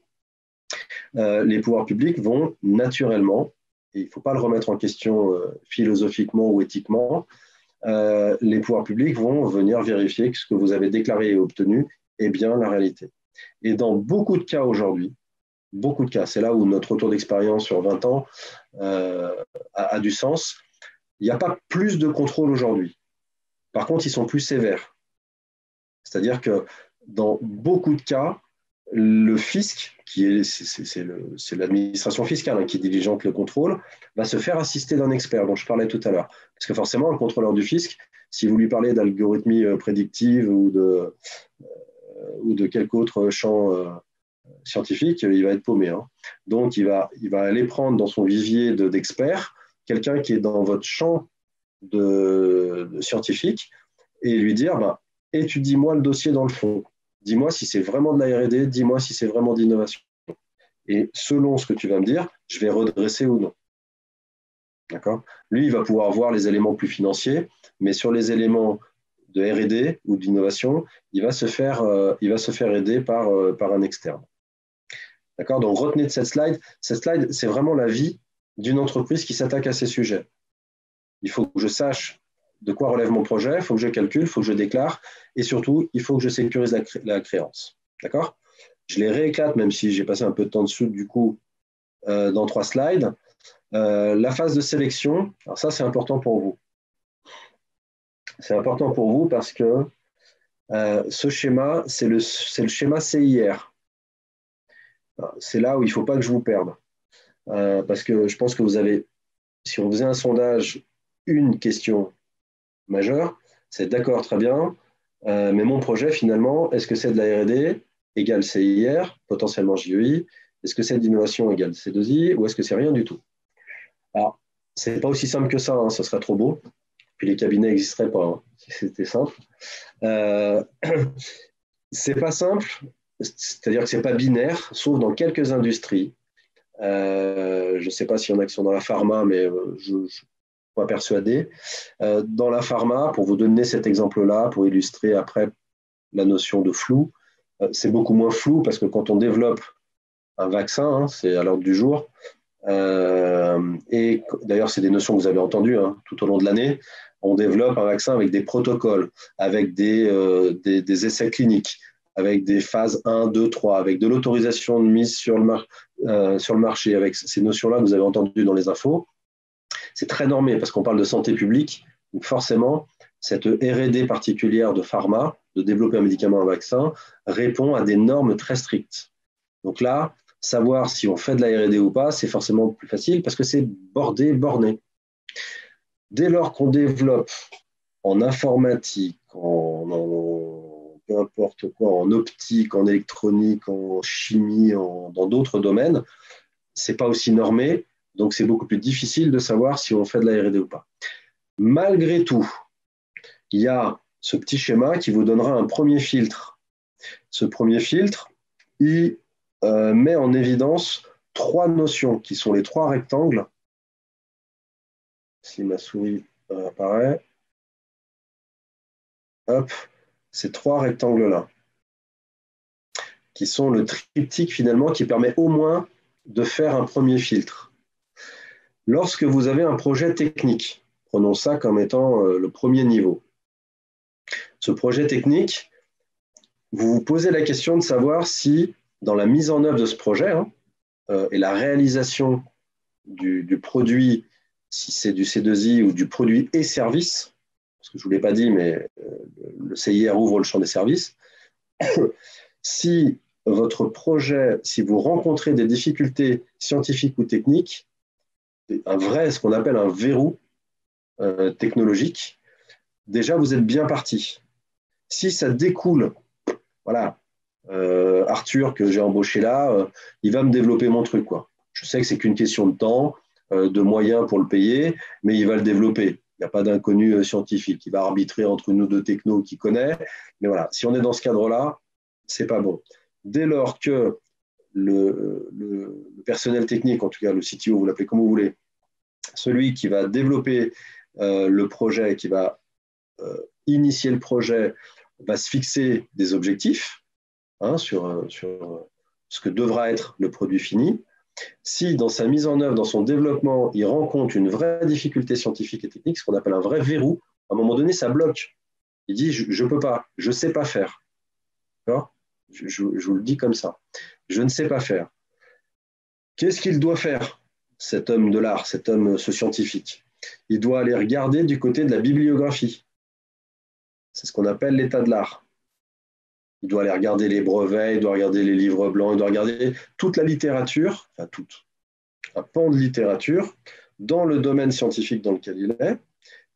les pouvoirs publics vont naturellement, et il ne faut pas le remettre en question philosophiquement ou éthiquement, les pouvoirs publics vont venir vérifier que ce que vous avez déclaré et obtenu est bien la réalité. Et dans beaucoup de cas aujourd'hui, beaucoup de cas, c'est là où notre retour d'expérience sur 20 ans a du sens, il n'y a pas plus de contrôle aujourd'hui. Par contre, ils sont plus sévères. C'est-à-dire que dans beaucoup de cas, le fisc, c'est l'administration fiscale qui diligente le contrôle, va se faire assister d'un expert dont je parlais tout à l'heure. Parce que forcément, un contrôleur du fisc, si vous lui parlez d'algorithmie prédictive ou de quelque autre champ scientifique, il va être paumé. Donc, il va aller prendre dans son vivier d'experts quelqu'un qui est dans votre champ de scientifique et lui dire étudie-moi le dossier dans le fond. Dis-moi si c'est vraiment de la R&D, dis-moi si c'est vraiment d'innovation. Et selon ce que tu vas me dire, je vais redresser ou non. D'accord ? Lui, il va pouvoir voir les éléments plus financiers, mais sur les éléments de R&D ou d'innovation, il va se faire aider par un externe. D'accord ? Donc, retenez de cette slide. Cette slide, c'est vraiment la vie d'une entreprise qui s'attaque à ces sujets. Il faut que je sache de quoi relève mon projet, il faut que je calcule, il faut que je déclare, et surtout, il faut que je sécurise la créance. D'accord ? Je les rééclate, même si j'ai passé un peu de temps dessous, du coup, dans 3 slides. La phase de sélection, alors ça, c'est important pour vous. C'est important pour vous parce que ce schéma, c'est le schéma CIR. C'est là où il ne faut pas que je vous perde. Parce que je pense que vous avez, si on faisait un sondage, une question majeure, c'est d'accord, très bien, mais mon projet, finalement, est-ce que c'est de la R&D égale CIR, potentiellement JEI? Est-ce que c'est d'innovation égale C2I ou est-ce que c'est rien du tout? Alors, ce n'est pas aussi simple que ça, ce serait trop beau. Puis les cabinets n'existeraient pas, si c'était simple. C'est pas simple, c'est-à-dire que c'est pas binaire, sauf dans quelques industries. Je ne sais pas s'il y en a qui sont dans la pharma, mais je ne suis pas persuadé. Dans la pharma, pour vous donner cet exemple-là, pour illustrer après la notion de flou, c'est beaucoup moins flou parce que quand on développe un vaccin, c'est à l'ordre du jour. Et d'ailleurs, c'est des notions que vous avez entendues tout au long de l'année. On développe un vaccin avec des protocoles, avec des essais cliniques, avec des phases 1, 2, 3, avec de l'autorisation de mise sur le marché, avec ces notions-là que vous avez entendues dans les infos. C'est très normé parce qu'on parle de santé publique. Donc forcément, cette R&D particulière de pharma, de développer un médicament, un vaccin, répond à des normes très strictes. Donc là, savoir si on fait de la R&D ou pas, c'est forcément plus facile parce que c'est borné. Dès lors qu'on développe en informatique, peu importe quoi, en optique, en électronique, en chimie, dans d'autres domaines, c'est pas aussi normé, donc c'est beaucoup plus difficile de savoir si on fait de la R&D ou pas. Malgré tout, il y a ce petit schéma qui vous donnera un premier filtre. Ce premier filtre, il met en évidence 3 notions qui sont les 3 rectangles. Si ma souris apparaît, hop, ces 3 rectangles-là, qui sont le triptyque finalement qui permet au moins de faire un premier filtre. Lorsque vous avez un projet technique, prenons ça comme étant le premier niveau. Ce projet technique, vous vous posez la question de savoir si, dans la mise en œuvre de ce projet et la réalisation du produit, si c'est du C2I ou du produit et service, parce que je ne vous l'ai pas dit, mais le CIR ouvre le champ des services, si votre projet, si vous rencontrez des difficultés scientifiques ou techniques, ce qu'on appelle un verrou technologique, déjà vous êtes bien parti. Si ça découle, voilà, Arthur que j'ai embauché là, il va me développer mon truc, quoi. Je sais que c'est qu'une question de temps, de moyens pour le payer, mais il va le développer. Il n'y a pas d'inconnu scientifique. Il va arbitrer entre une ou deux technos qu'il connaît. Mais voilà, si on est dans ce cadre-là, c'est pas bon. Dès lors que le personnel technique, en tout cas le CTO, vous l'appelez comme vous voulez, celui qui va développer le projet, qui va initier le projet, va se fixer des objectifs sur ce que devra être le produit fini. Si dans sa mise en œuvre, dans son développement, il rencontre une vraie difficulté scientifique et technique, ce qu'on appelle un vrai verrou, à un moment donné, ça bloque. Il dit, je ne peux pas, je ne sais pas faire. Je vous le dis comme ça. Je ne sais pas faire. Qu'est-ce qu'il doit faire, cet homme de l'art, ce scientifique? Il doit aller regarder du côté de la bibliographie. C'est ce qu'on appelle l'état de l'art. Il doit aller regarder les brevets, il doit regarder les livres blancs, il doit regarder toute la littérature, enfin toute, un pan de littérature dans le domaine scientifique dans lequel il est.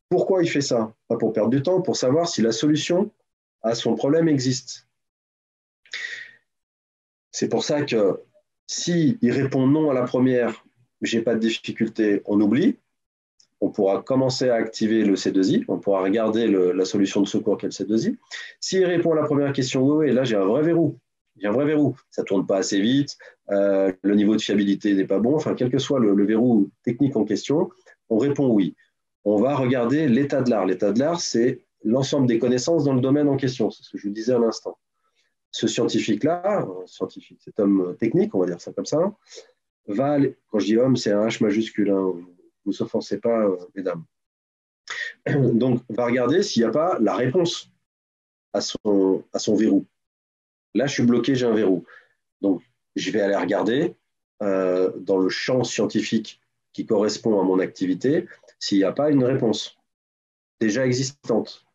Pourquoi il fait ça? Pas pour perdre du temps, pour savoir si la solution à son problème existe. C'est pour ça que s'il répond non à la première, j'ai pas de difficulté, on oublie. On pourra commencer à activer le C2I, on pourra regarder la solution de secours qu'est le C2I. S'il répond à la première question, oui, là j'ai un vrai verrou. J'ai un vrai verrou. Ça ne tourne pas assez vite, le niveau de fiabilité n'est pas bon, enfin, quel que soit le verrou technique en question, on répond oui. On va regarder l'état de l'art. L'état de l'art, c'est l'ensemble des connaissances dans le domaine en question, c'est ce que je vous disais à l'instant. Ce scientifique-là, cet homme technique, on va dire ça comme ça, va aller, quand je dis homme, c'est un H majuscule, ne vous offensez pas, mesdames. Donc, va regarder s'il n'y a pas la réponse à son verrou. Là, je suis bloqué, j'ai un verrou. Donc, je vais aller regarder dans le champ scientifique qui correspond à mon activité s'il n'y a pas une réponse déjà existante.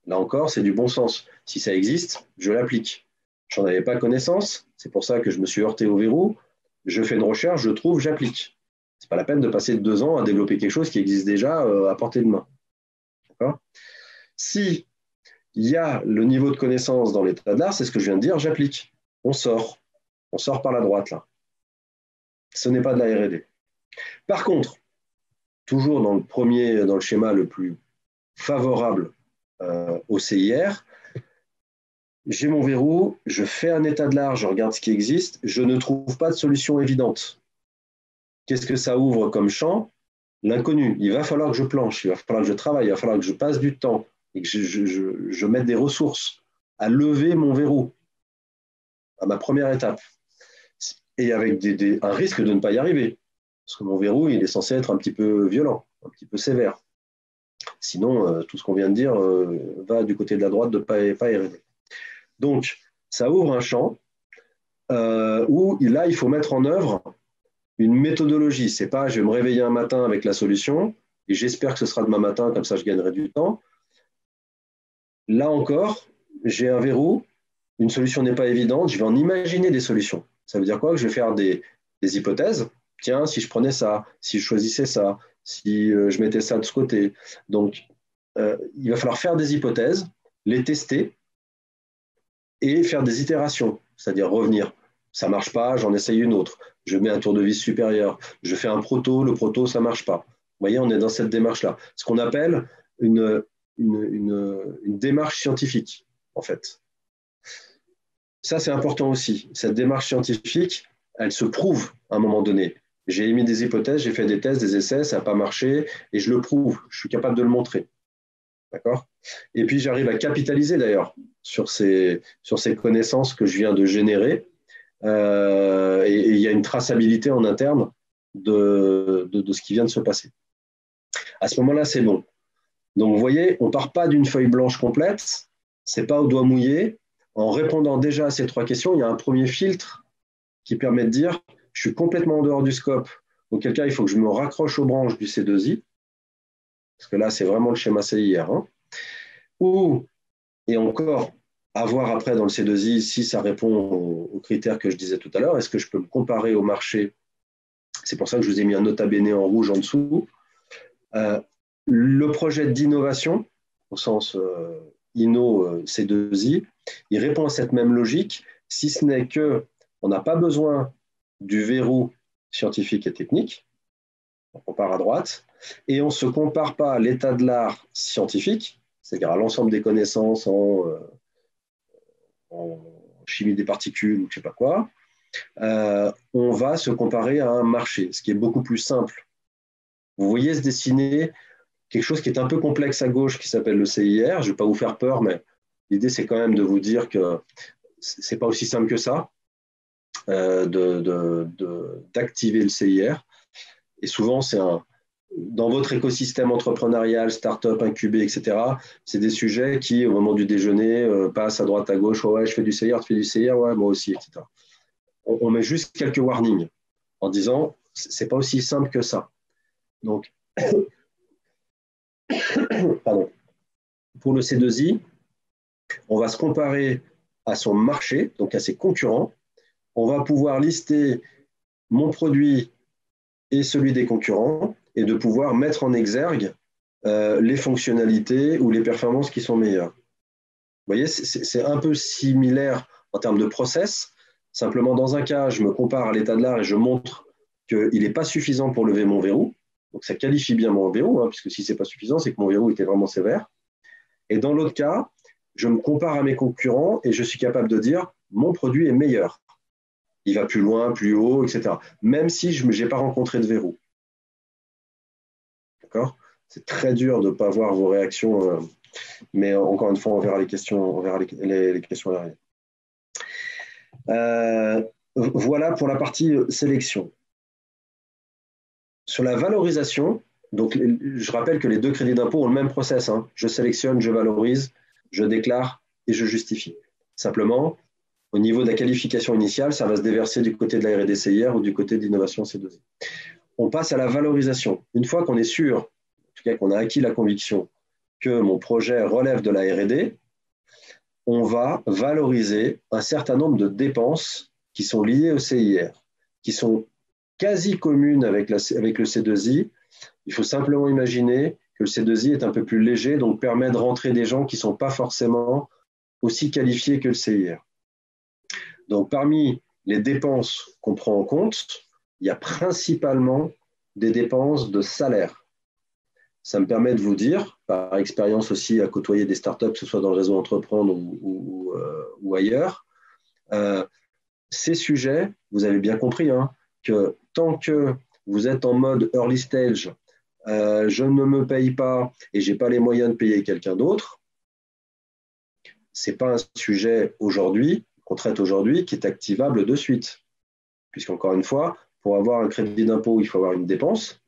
Là encore, c'est du bon sens. Si ça existe, je l'applique. Je n'en avais pas connaissance, c'est pour ça que je me suis heurté au verrou. Je fais une recherche, je trouve, j'applique. Ce n'est pas la peine de passer 2 ans à développer quelque chose qui existe déjà à portée de main. Si il y a le niveau de connaissance dans l'état de l'art, c'est ce que je viens de dire, j'applique. On sort par la droite là. Ce n'est pas de la R&D. Par contre, toujours dans le schéma le plus favorable au CIR, j'ai mon verrou, je fais un état de l'art, je regarde ce qui existe, je ne trouve pas de solution évidente. Qu'est-ce que ça ouvre comme champ? L'inconnu. Il va falloir que je planche, il va falloir que je travaille, il va falloir que je passe du temps et que je mette des ressources à lever mon verrou à ma première étape. Et avec un risque de ne pas y arriver. Parce que mon verrou, il est censé être un petit peu violent, un petit peu sévère. Sinon, tout ce qu'on vient de dire va du côté de la droite de pas R&D. Donc, ça ouvre un champ où là, il faut mettre en œuvre une méthodologie. C'est pas je vais me réveiller un matin avec la solution et j'espère que ce sera demain matin, comme ça je gagnerai du temps. Là encore, j'ai un verrou, une solution n'est pas évidente, je vais en imaginer des solutions. Ça veut dire quoi? Que je vais faire des hypothèses. Tiens, si je prenais ça, si je choisissais ça, si je mettais ça de ce côté. Donc, il va falloir faire des hypothèses, les tester et faire des itérations, c'est-à-dire revenir. Ça ne marche pas, j'en essaye une autre. Je mets un tour de vis supérieur. Je fais un proto, le proto, ça ne marche pas. Vous voyez, on est dans cette démarche-là. Ce qu'on appelle une démarche scientifique, en fait. Ça, c'est important aussi. Cette démarche scientifique, elle se prouve à un moment donné. J'ai émis des hypothèses, j'ai fait des tests, des essais, ça n'a pas marché, et je le prouve. Je suis capable de le montrer. D'accord? Et puis, j'arrive à capitaliser d'ailleurs sur ces connaissances que je viens de générer. Et il y a une traçabilité en interne de ce qui vient de se passer. À ce moment-là, c'est bon. Donc, vous voyez, on ne part pas d'une feuille blanche complète, ce n'est pas au doigt mouillé. En répondant déjà à ces 3 questions, il y a un premier filtre qui permet de dire je suis complètement en dehors du scope, auquel cas il faut que je me raccroche aux branches du C2I, parce que là, c'est vraiment le schéma CIR. Ou, et encore, à voir après dans le C2I si ça répond aux critères que je disais tout à l'heure, est-ce que je peux me comparer au marché? C'est pour ça que je vous ai mis un nota bene en rouge en dessous. Le projet d'innovation, au sens Inno C2I, il répond à cette même logique, si ce n'est qu'on n'a pas besoin du verrou scientifique et technique, on compare à droite, et on ne se compare pas à l'état de l'art scientifique, c'est-à-dire à l'ensemble des connaissances en chimie des particules ou je ne sais pas quoi, on va se comparer à un marché, ce qui est beaucoup plus simple vous voyez se dessiner quelque chose qui est un peu complexe à gauche qui s'appelle le CIR. Je ne vais pas vous faire peur, mais l'idée, c'est quand même de vous dire que ce n'est pas aussi simple que ça d'activer le CIR. Et souvent, dans votre écosystème entrepreneurial, start-up, incubé, etc., c'est des sujets qui, au moment du déjeuner, passent à droite, à gauche. Ouais, je fais du CIR, tu fais du CIR, ouais, moi aussi, etc. On met juste quelques warnings en disant, c'est pas aussi simple que ça. Donc, pardon. Pour le C2I, on va se comparer à son marché, donc à ses concurrents. On va pouvoir lister mon produit et celui des concurrents et de pouvoir mettre en exergue les fonctionnalités ou les performances qui sont meilleures. Vous voyez, c'est un peu similaire en termes de process. Simplement, dans un cas, je me compare à l'état de l'art et je montre qu'il n'est pas suffisant pour lever mon verrou. Donc, ça qualifie bien mon verrou, hein, puisque si ce n'est pas suffisant, c'est que mon verrou était vraiment sévère. Et dans l'autre cas, je me compare à mes concurrents et je suis capable de dire mon produit est meilleur. Il va plus loin, plus haut, etc. Même si je n'ai pas rencontré de verrou. D'accord ? C'est très dur de ne pas voir vos réactions, mais encore une fois, on verra les questions, les questions à l'arrivée. Voilà pour la partie sélection. Sur la valorisation, donc je rappelle que les 2 crédits d'impôt ont le même process. Hein. Je sélectionne, je valorise, je déclare et je justifie. Simplement, au niveau de la qualification initiale, ça va se déverser du côté de la R&D CIR ou du côté d'innovation C2I. On passe à la valorisation. Une fois qu'on est sûr, en tout cas qu'on a acquis la conviction que mon projet relève de la R&D, on va valoriser un certain nombre de dépenses qui sont liées au CIR, qui sont quasi communes avec le C2I. Il faut simplement imaginer que le C2I est un peu plus léger, donc permet de rentrer des gens qui ne sont pas forcément aussi qualifiés que le CIR. Donc, parmi les dépenses qu'on prend en compte, il y a principalement des dépenses de salaire. Ça me permet de vous dire, par expérience aussi à côtoyer des startups, que ce soit dans le réseau Entreprendre ou ailleurs, ces sujets, vous avez bien compris, hein, que tant que vous êtes en mode early stage, je ne me paye pas et je n'ai pas les moyens de payer quelqu'un d'autre, ce n'est pas un sujet aujourd'hui, qu'on traite aujourd'hui, qui est activable de suite. Puisqu'encore une fois, pour avoir un crédit d'impôt, il faut avoir une dépense,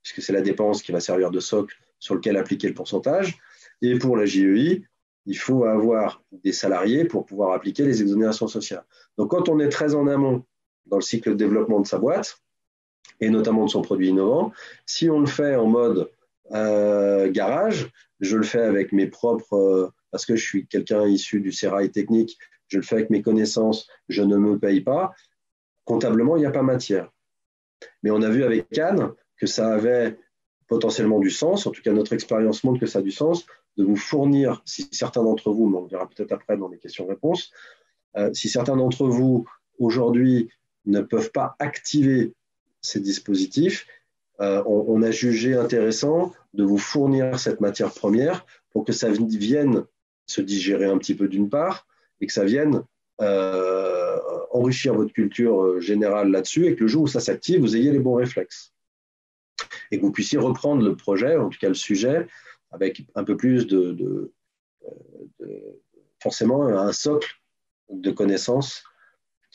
puisque c'est la dépense qui va servir de socle sur lequel appliquer le pourcentage. Et pour la JEI, il faut avoir des salariés pour pouvoir appliquer les exonérations sociales. Donc, quand on est très en amont dans le cycle de développement de sa boîte, et notamment de son produit innovant, si on le fait en mode garage, je le fais avec mes propres, parce que je suis quelqu'un issu du sérail technique, je le fais avec mes connaissances, je ne me paye pas, comptablement, il n'y a pas matière. Mais on a vu avec Anne que ça avait potentiellement du sens, en tout cas notre expérience montre que ça a du sens, de vous fournir, si certains d'entre vous, mais on verra peut-être après dans les questions-réponses, si certains d'entre vous aujourd'hui ne peuvent pas activer ces dispositifs, on a jugé intéressant de vous fournir cette matière première pour que ça vienne se digérer un petit peu d'une part et que ça vienne enrichir votre culture générale là-dessus et que le jour où ça s'active, vous ayez les bons réflexes. Et que vous puissiez reprendre le projet, en tout cas le sujet, avec un peu plus forcément un socle de connaissances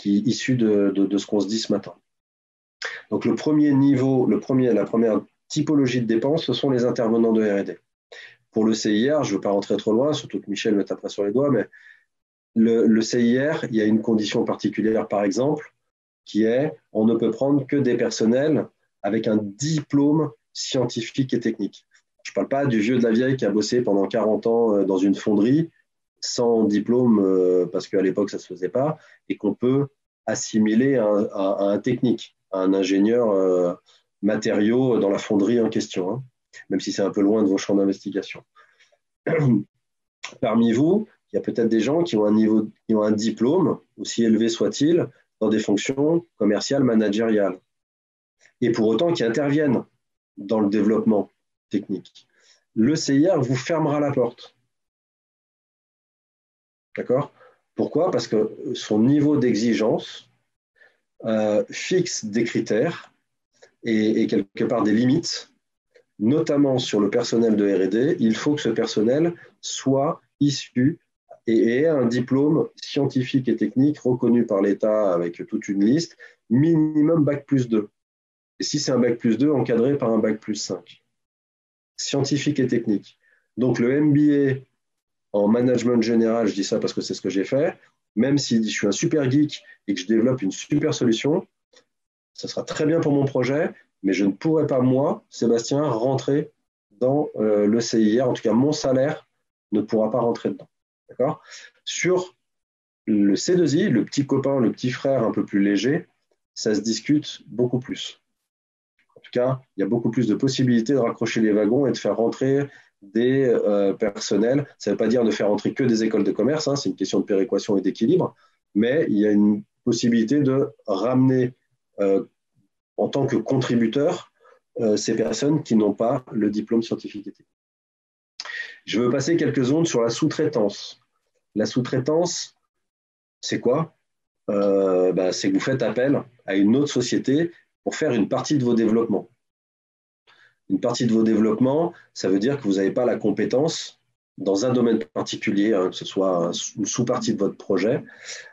issu de ce qu'on se dit ce matin. Donc le premier niveau, la première typologie de dépenses, ce sont les intervenants de R&D. Pour le CIR, je ne veux pas rentrer trop loin, surtout que Michel me taperait sur les doigts, mais le CIR, il y a une condition particulière, par exemple, qui est on ne peut prendre que des personnels avec un diplôme scientifique et technique. Je ne parle pas du vieux de la vieille qui a bossé pendant 40 ans dans une fonderie sans diplôme, parce qu'à l'époque, ça ne se faisait pas, et qu'on peut assimiler à un technique, à un ingénieur matériaux dans la fonderie en question, hein, même si c'est un peu loin de vos champs d'investigation. Parmi vous, il y a peut-être des gens qui ont un diplôme, aussi élevé soit-il, dans des fonctions commerciales, managériales, et pour autant qui interviennent dans le développement technique. Le CIR vous fermera la porte. D'accord ? Pourquoi ? Parce que son niveau d'exigence fixe des critères et quelque part des limites, notamment sur le personnel de R&D. Il faut que ce personnel soit issu et ait un diplôme scientifique et technique reconnu par l'État avec toute une liste, minimum Bac+2. Et si c'est un Bac+2, encadré par un Bac+5. Scientifique et technique. Donc le MBA en management général, je dis ça parce que c'est ce que j'ai fait, même si je suis un super geek et que je développe une super solution, ça sera très bien pour mon projet, mais je ne pourrai pas, moi, Sébastien, rentrer dans le CIR. En tout cas, mon salaire ne pourra pas rentrer dedans. D'accord ? Sur le C2I, le petit copain, le petit frère un peu plus léger, ça se discute beaucoup plus. En tout cas, il y a beaucoup plus de possibilités de raccrocher les wagons et de faire rentrer des personnels. Ça ne veut pas dire de faire rentrer que des écoles de commerce, hein, c'est une question de péréquation et d'équilibre, mais il y a une possibilité de ramener en tant que contributeurs ces personnes qui n'ont pas le diplôme scientifique et technique. Je veux passer quelques secondes sur la sous-traitance. La sous-traitance, c'est quoi ? C'est que vous faites appel à une autre société pour faire une partie de vos développements. Une partie de vos développements, ça veut dire que vous n'avez pas la compétence dans un domaine particulier, hein, que ce soit une sous-partie de votre projet,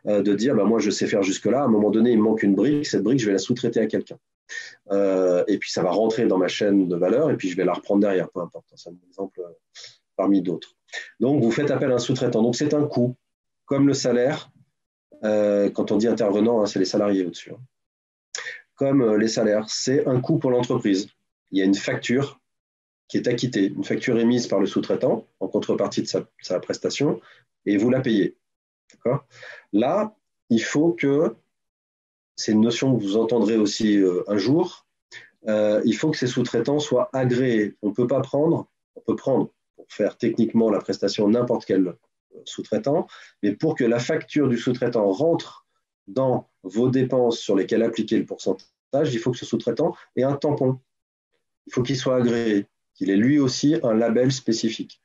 de dire moi je sais faire jusque-là, à un moment donné il me manque une brique, cette brique je vais la sous-traiter à quelqu'un. Et puis ça va rentrer dans ma chaîne de valeur et puis je vais la reprendre derrière, peu importe. C'est un exemple parmi d'autres. Donc vous faites appel à un sous-traitant. Donc c'est un coût, comme le salaire. Quand on dit intervenant, hein, c'est les salariés au-dessus. Hein. Comme les salaires, c'est un coût pour l'entreprise. Il y a une facture qui est acquittée, une facture émise par le sous-traitant en contrepartie de sa prestation, et vous la payez. D'accord ? Là, il faut que, c'est une notion que vous entendrez aussi un jour, il faut que ces sous-traitants soient agréés. On peut prendre pour faire techniquement la prestation n'importe quel sous-traitant, mais pour que la facture du sous-traitant rentre dans vos dépenses sur lesquelles appliquer le pourcentage, il faut que ce sous-traitant ait un tampon. Il faut qu'il soit agréé, qu'il ait lui aussi un label spécifique.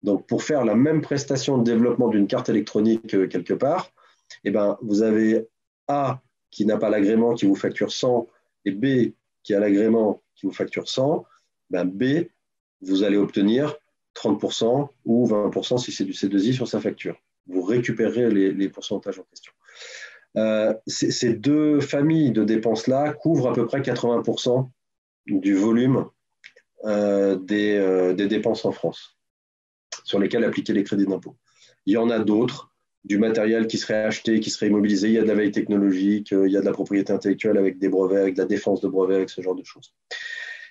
Donc, pour faire la même prestation de développement d'une carte électronique quelque part, vous avez A qui n'a pas l'agrément qui vous facture 100 et B qui a l'agrément qui vous facture 100, B, vous allez obtenir 30% ou 20% si c'est du C2I sur sa facture. Vous récupérez les pourcentages en question. Ces deux familles de dépenses-là couvrent à peu près 80% du volume des dépenses en France sur lesquelles appliquer les crédits d'impôt. Il y en a d'autres, du matériel qui serait acheté, qui serait immobilisé, il y a de la veille technologique, il y a de la propriété intellectuelle avec des brevets, avec de la défense de brevets, avec ce genre de choses.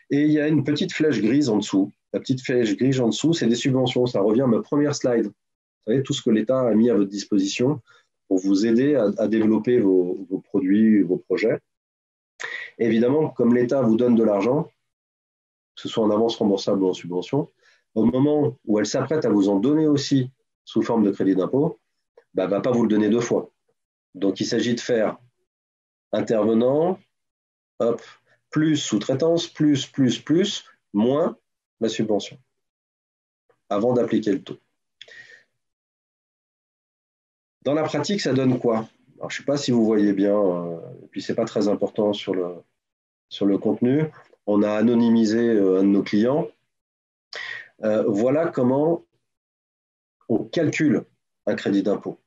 Et il y a une petite flèche grise en dessous. La petite flèche grise en dessous, c'est des subventions. Ça revient à ma première slide. Vous savez, tout ce que l'État a mis à votre disposition pour vous aider à développer vos produits, vos projets. Et évidemment, comme l'État vous donne de l'argent, que ce soit en avance remboursable ou en subvention, au moment où elle s'apprête à vous en donner aussi sous forme de crédit d'impôt, elle ne va pas vous le donner deux fois. Donc, il s'agit de faire intervenant, hop, plus sous-traitance, plus, moins la subvention, avant d'appliquer le taux. Dans la pratique, ça donne quoi ? Alors, je ne sais pas si vous voyez bien, et puis ce n'est pas très important sur le contenu. On a anonymisé un de nos clients. Voilà comment on calcule un crédit d'impôt,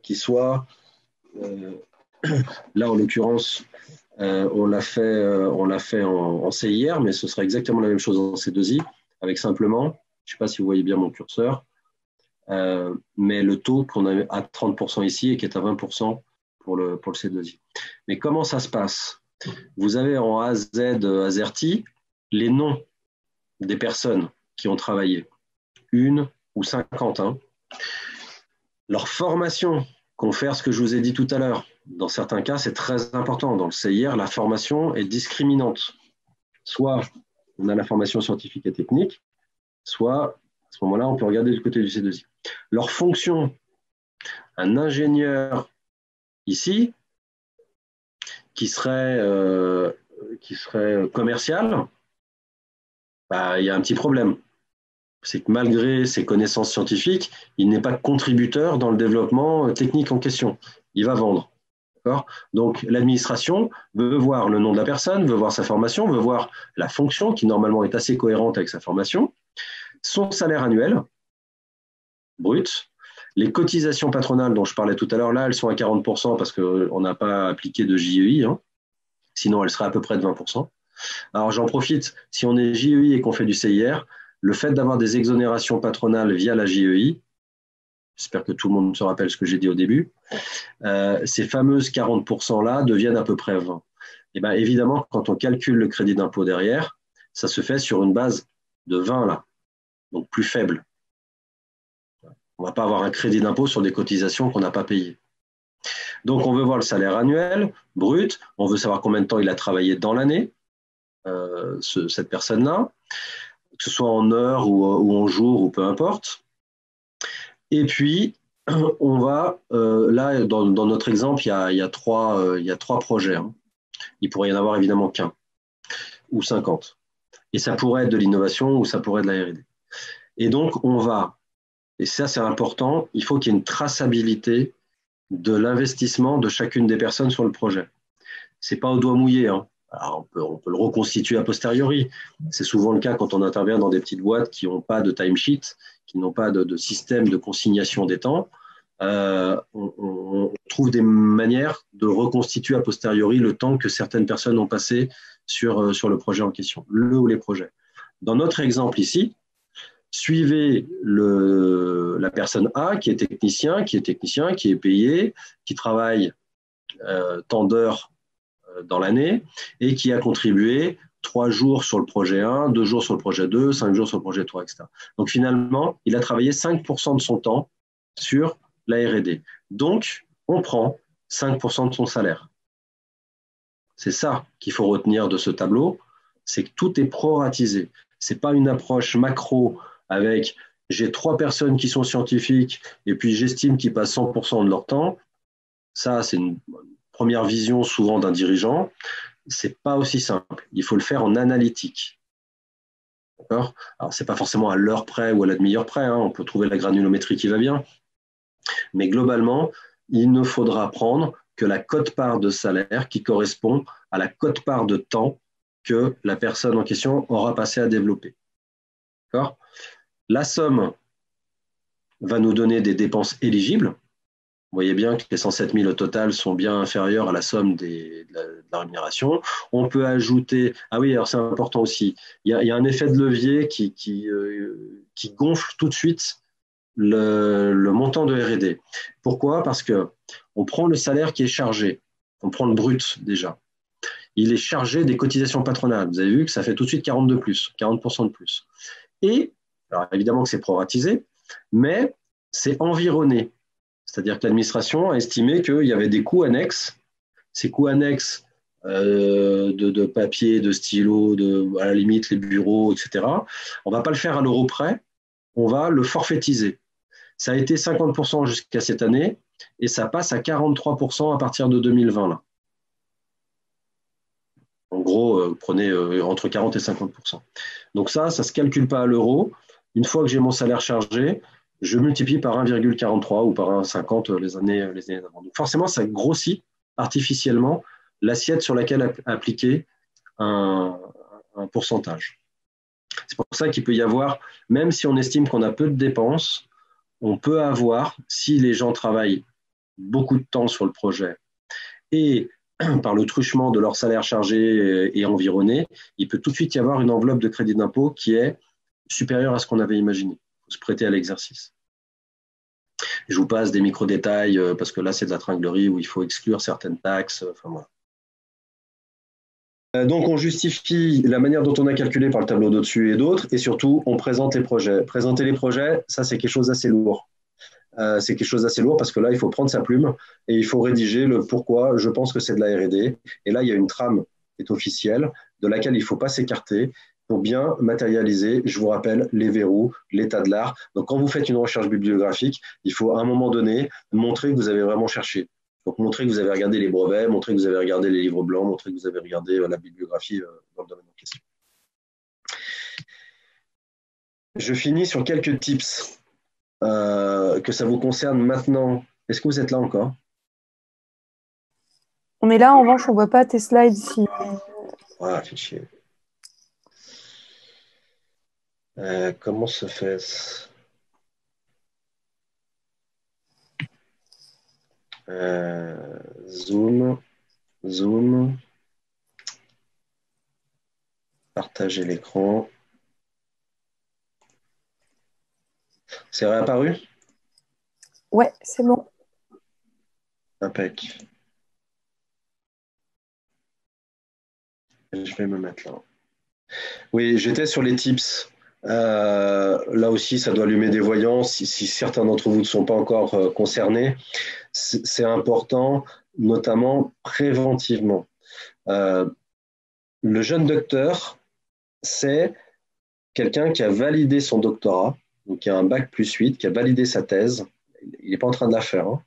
qui soit, là en l'occurrence, on l'a fait en CIR, mais ce sera exactement la même chose en C2I, avec simplement, je ne sais pas si vous voyez bien mon curseur, mais le taux qu'on a à 30% ici et qui est à 20% pour le C2I. Mais comment ça se passe ? Vous avez en AZ AZERTY les noms des personnes qui ont travaillé, 1 ou 50. Leur formation, confère ce que je vous ai dit tout à l'heure. Dans certains cas, c'est très important. Dans le CIR, la formation est discriminante. Soit on a la formation scientifique et technique, soit à ce moment-là, on peut regarder du côté du C2I. Leur fonction, un ingénieur ici, qui serait commercial, il y a un petit problème. C'est que malgré ses connaissances scientifiques, il n'est pas contributeur dans le développement technique en question. Il va vendre. Donc, l'administration veut voir le nom de la personne, veut voir sa formation, veut voir la fonction qui normalement est assez cohérente avec sa formation, son salaire annuel brut, les cotisations patronales dont je parlais tout à l'heure, là, elles sont à 40% parce qu'on n'a pas appliqué de JEI, hein. Sinon elles seraient à peu près de 20%. Alors j'en profite, si on est JEI et qu'on fait du CIR, le fait d'avoir des exonérations patronales via la JEI, j'espère que tout le monde se rappelle ce que j'ai dit au début, ces fameuses 40%-là deviennent à peu près 20%. Et bien évidemment, quand on calcule le crédit d'impôt derrière, ça se fait sur une base de 20 là, donc plus faible. On ne va pas avoir un crédit d'impôt sur des cotisations qu'on n'a pas payées. Donc, on veut voir le salaire annuel, brut, on veut savoir combien de temps il a travaillé dans l'année, cette personne-là, que ce soit en heures ou en jours ou peu importe. Et puis, on va, là, dans notre exemple, il y a trois projets. Hein. Il pourrait y en avoir évidemment qu'un ou 50. Et ça pourrait être de l'innovation ou ça pourrait être de la R&D. Et donc, on va, et ça c'est important, il faut qu'il y ait une traçabilité de l'investissement de chacune des personnes sur le projet. Ce n'est pas au doigt mouillé. Hein. Alors on peut le reconstituer a posteriori. C'est souvent le cas quand on intervient dans des petites boîtes qui n'ont pas de timesheet, qui n'ont pas de système de consignation des temps. On trouve des manières de reconstituer a posteriori le temps que certaines personnes ont passé sur le projet en question, le ou les projets. Dans notre exemple ici, suivez la personne A qui est technicien, qui est payé, qui travaille tant d'heures dans l'année et qui a contribué 3 jours sur le projet 1, 2 jours sur le projet 2, 5 jours sur le projet 3, etc. Donc finalement, il a travaillé 5% de son temps sur la R&D. Donc, on prend 5% de son salaire. C'est ça qu'il faut retenir de ce tableau, c'est que tout est proratisé. Ce n'est pas une approche macro avec j'ai 3 personnes qui sont scientifiques et puis j'estime qu'ils passent 100% de leur temps. Ça, c'est une première vision souvent d'un dirigeant. Ce n'est pas aussi simple. Il faut le faire en analytique. D'accord ? Alors, ce n'est pas forcément à l'heure près ou à la demi-heure près. Hein. On peut trouver la granulométrie qui va bien. Mais globalement, il ne faudra prendre que la quote-part de salaire qui correspond à la quote-part de temps que la personne en question aura passé à développer. D'accord ? La somme va nous donner des dépenses éligibles. Vous voyez bien que les 107 000 au total sont bien inférieurs à la somme de la rémunération. On peut ajouter… Ah oui, alors c'est important aussi. Il y a un effet de levier qui gonfle tout de suite le montant de R&D. Pourquoi ? Parce qu'on prend le salaire qui est chargé. On prend le brut déjà. Il est chargé des cotisations patronales. Vous avez vu que ça fait tout de suite 40% de plus. Et, alors évidemment que c'est proratisé, mais c'est environné. C'est-à-dire que l'administration a estimé qu'il y avait des coûts annexes. Ces coûts annexes de papier, de stylo, à la limite les bureaux, etc. On ne va pas le faire à l'euro près, on va le forfaitiser. Ça a été 50% jusqu'à cette année et ça passe à 43% à partir de 2020. Là. En gros, prenez entre 40 et 50%. Donc ça ne se calcule pas à l'euro. Une fois que j'ai mon salaire chargé, je multiplie par 1,43 ou par 1,50 les années d'avant. Donc forcément, ça grossit artificiellement l'assiette sur laquelle appliquer un pourcentage. C'est pour ça qu'il peut y avoir, même si on estime qu'on a peu de dépenses, on peut avoir, si les gens travaillent beaucoup de temps sur le projet et par le truchement de leur salaire chargé et environné, il peut tout de suite y avoir une enveloppe de crédit d'impôt qui est supérieure à ce qu'on avait imaginé. Il faut se prêter à l'exercice. Je vous passe des micro-détails parce que là, c'est de la tringlerie où il faut exclure certaines taxes. Enfin, voilà. Donc, on justifie la manière dont on a calculé par le tableau d'au-dessus et d'autres, et surtout, on présente les projets. Présenter les projets, ça, c'est quelque chose d'assez lourd. C'est quelque chose d'assez lourd parce que là, il faut prendre sa plume et il faut rédiger le pourquoi je pense que c'est de la R&D. Et là, il y a une trame qui est officielle, de laquelle il ne faut pas s'écarter pour bien matérialiser, je vous rappelle, les verrous, l'état de l'art. Donc, quand vous faites une recherche bibliographique, il faut à un moment donné montrer que vous avez vraiment cherché. Donc, montrer que vous avez regardé les brevets, montrer que vous avez regardé les livres blancs, montrer que vous avez regardé la bibliographie dans le domaine en question. Je finis sur quelques tips. Que ça vous concerne maintenant. Est-ce que vous êtes là encore ? Mais là, en revanche, on ne voit pas tes slides. Si... Ah, fichier. Comment se fait Zoom, Zoom, partager l'écran. C'est réapparu? Ouais, c'est bon. Impec. Je vais me mettre là. Oui, j'étais sur les tips. Là aussi, ça doit allumer des voyants. Si certains d'entre vous ne sont pas encore concernés, c'est important, notamment préventivement. Le jeune docteur, c'est quelqu'un qui a validé son doctorat, donc qui a un bac+8, qui a validé sa thèse. Il n'est pas en train de la faire, hein.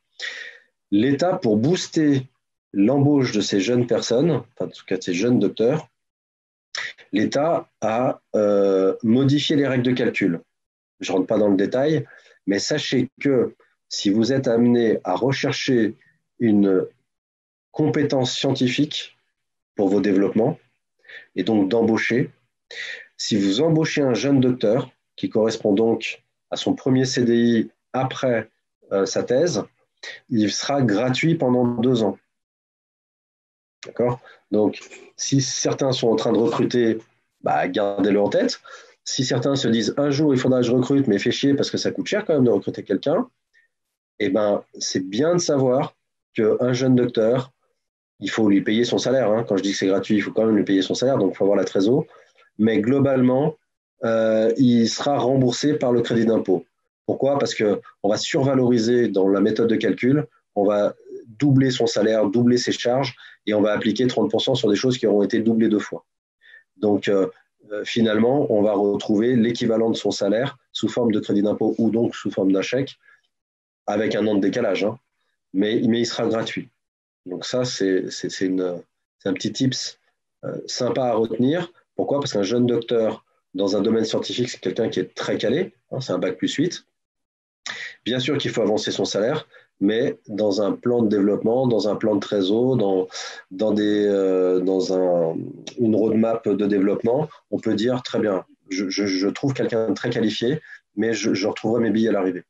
L'État, pour booster l'embauche de ces jeunes personnes, enfin, en tout cas de ces jeunes docteurs, l'État a modifié les règles de calcul. Je ne rentre pas dans le détail, mais sachez que si vous êtes amené à rechercher une compétence scientifique pour vos développements, et donc d'embaucher, si vous embauchez un jeune docteur, qui correspond donc à son premier CDI après sa thèse, il sera gratuit pendant 2 ans. D'accord? Donc, si certains sont en train de recruter, bah, gardez-le en tête. Si certains se disent un jour il faudra que je recrute, mais fait chier parce que ça coûte cher quand même de recruter quelqu'un, eh ben, c'est bien de savoir qu'un jeune docteur, il faut lui payer son salaire, hein. Quand je dis que c'est gratuit, il faut quand même lui payer son salaire, donc il faut avoir la trésor. Mais globalement, il sera remboursé par le crédit d'impôt. Pourquoi? Parce qu'on va survaloriser dans la méthode de calcul, on va doubler son salaire, doubler ses charges, et on va appliquer 30% sur des choses qui auront été doublées 2 fois. Donc, finalement, on va retrouver l'équivalent de son salaire sous forme de crédit d'impôt ou donc sous forme d'un chèque, avec un an de décalage, hein. Mais il sera gratuit. Donc ça, c'est un petit tips sympa à retenir. Pourquoi? Parce qu'un jeune docteur dans un domaine scientifique, c'est quelqu'un qui est très calé, hein, c'est un bac+8. Bien sûr qu'il faut avancer son salaire, mais dans un plan de développement, dans un plan de trésor, dans une roadmap de développement, on peut dire très bien, je trouve quelqu'un de très qualifié, mais je retrouverai mes billes à l'arrivée.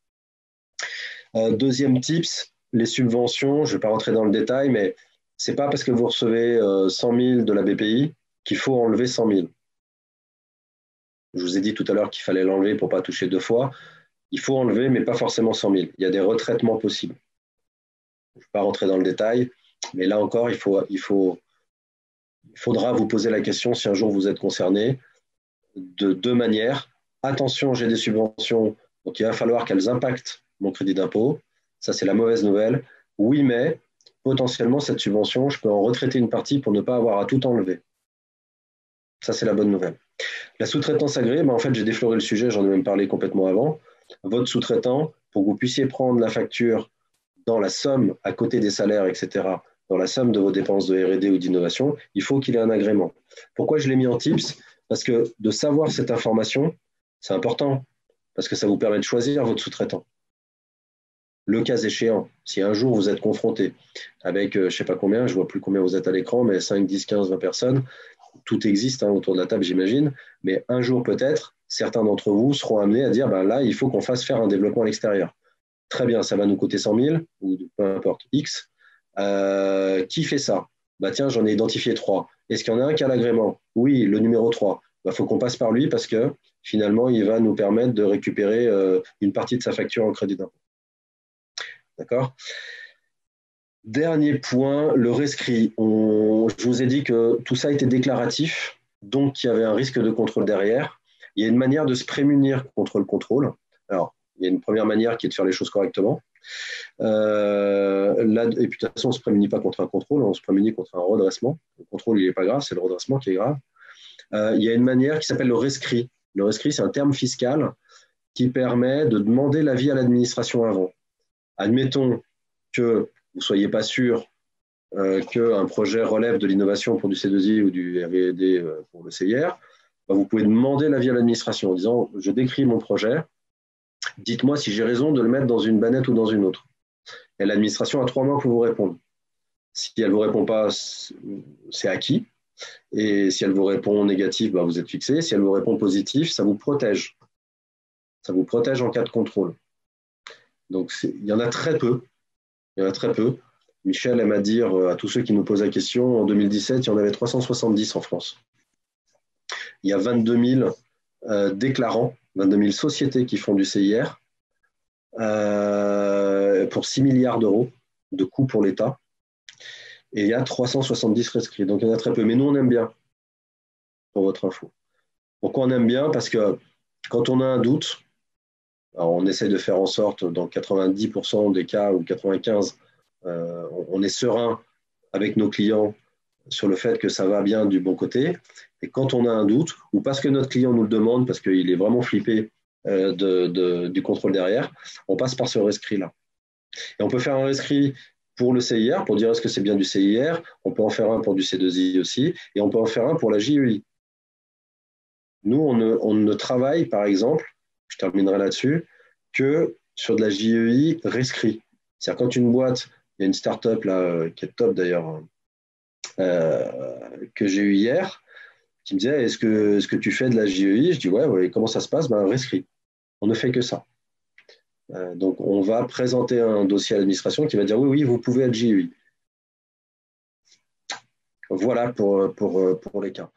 Deuxième tips, les subventions, je ne vais pas rentrer dans le détail, mais ce n'est pas parce que vous recevez 100 000 de la BPI qu'il faut enlever 100 000. Je vous ai dit tout à l'heure qu'il fallait l'enlever pour ne pas toucher 2 fois. Il faut enlever, mais pas forcément 100 000. Il y a des retraitements possibles. Je ne vais pas rentrer dans le détail, mais là encore, il faudra vous poser la question si un jour vous êtes concerné de 2 manières. Attention, j'ai des subventions, donc il va falloir qu'elles impactent mon crédit d'impôt. Ça, c'est la mauvaise nouvelle. Oui, mais potentiellement, cette subvention, je peux en retraiter une partie pour ne pas avoir à tout enlever. Ça, c'est la bonne nouvelle. La sous-traitance agréée, en fait, j'ai défloré le sujet, j'en ai même parlé complètement avant. Votre sous-traitant, pour que vous puissiez prendre la facture dans la somme, à côté des salaires, etc., dans la somme de vos dépenses de R&D ou d'innovation, il faut qu'il ait un agrément. Pourquoi je l'ai mis en tips? Parce que de savoir cette information, c'est important, parce que ça vous permet de choisir votre sous-traitant. Le cas échéant, si un jour vous êtes confronté avec, je ne sais pas combien, je ne vois plus combien vous êtes à l'écran, mais 5, 10, 15, 20 personnes, tout existe autour de la table, j'imagine, mais un jour peut-être, certains d'entre vous seront amenés à dire, là, il faut qu'on fasse faire un développement à l'extérieur. Très bien, ça va nous coûter 100 000, ou peu importe, X. Qui fait ça? Tiens, j'en ai identifié 3. Est-ce qu'il y en a un qui a l'agrément? Oui, le numéro 3. Faut qu'on passe par lui parce que finalement, il va nous permettre de récupérer une partie de sa facture en crédit d'impôt. D'accord? Dernier point, le rescrit. Je vous ai dit que tout ça était déclaratif, donc il y avait un risque de contrôle derrière. Il y a une manière de se prémunir contre le contrôle. Alors, il y a une première manière qui est de faire les choses correctement. Là, et puis de toute façon, on ne se prémunit pas contre un contrôle, on se prémunit contre un redressement. Le contrôle, il n'est pas grave, c'est le redressement qui est grave. Il y a une manière qui s'appelle le rescrit. Le rescrit, c'est un terme fiscal qui permet de demander l'avis à l'administration avant. Admettons que vous ne soyez pas sûr qu'un projet relève de l'innovation pour du C2I ou du R&D pour le CIR, vous pouvez demander l'avis à l'administration en disant « je décris mon projet, dites-moi si j'ai raison de le mettre dans une bannette ou dans une autre ». Et l'administration a 3 mois pour vous répondre. Si elle ne vous répond pas, c'est acquis. Et si elle vous répond négatif, bah, vous êtes fixé. Si elle vous répond positif, ça vous protège. Ça vous protège en cas de contrôle. Donc, il y en a très peu. Il y en a très peu. Michel aime à dire à tous ceux qui nous posent la question, en 2017, il y en avait 370 en France. Il y a 22 000 déclarants, 22 000 sociétés qui font du CIR pour 6 milliards d'euros de coûts pour l'État. Et il y a 370 rescrits. Donc, il y en a très peu. Mais nous, on aime bien, pour votre info. Pourquoi on aime bien? Parce que quand on a un doute, alors on essaie de faire en sorte, dans 90% des cas, ou 95%, on est serein avec nos clients sur le fait que ça va bien du bon côté. Et quand on a un doute, ou parce que notre client nous le demande, parce qu'il est vraiment flippé du contrôle derrière, on passe par ce rescrit-là. Et on peut faire un rescrit pour le CIR, pour dire est-ce que c'est bien du CIR, on peut en faire un pour du C2I aussi, et on peut en faire un pour la JEI. Nous, on ne travaille, par exemple, je terminerai là-dessus, que sur de la JEI rescrit. C'est-à-dire quand une boîte, il y a une start-up là, qui est top d'ailleurs, que j'ai eu hier, qui me disait est-ce que tu fais de la JEI? Je dis ouais, comment ça se passe? Ben, rescrit. On ne fait que ça. Donc on va présenter un dossier à l'administration qui va dire oui, vous pouvez être JEI. Voilà pour les cas.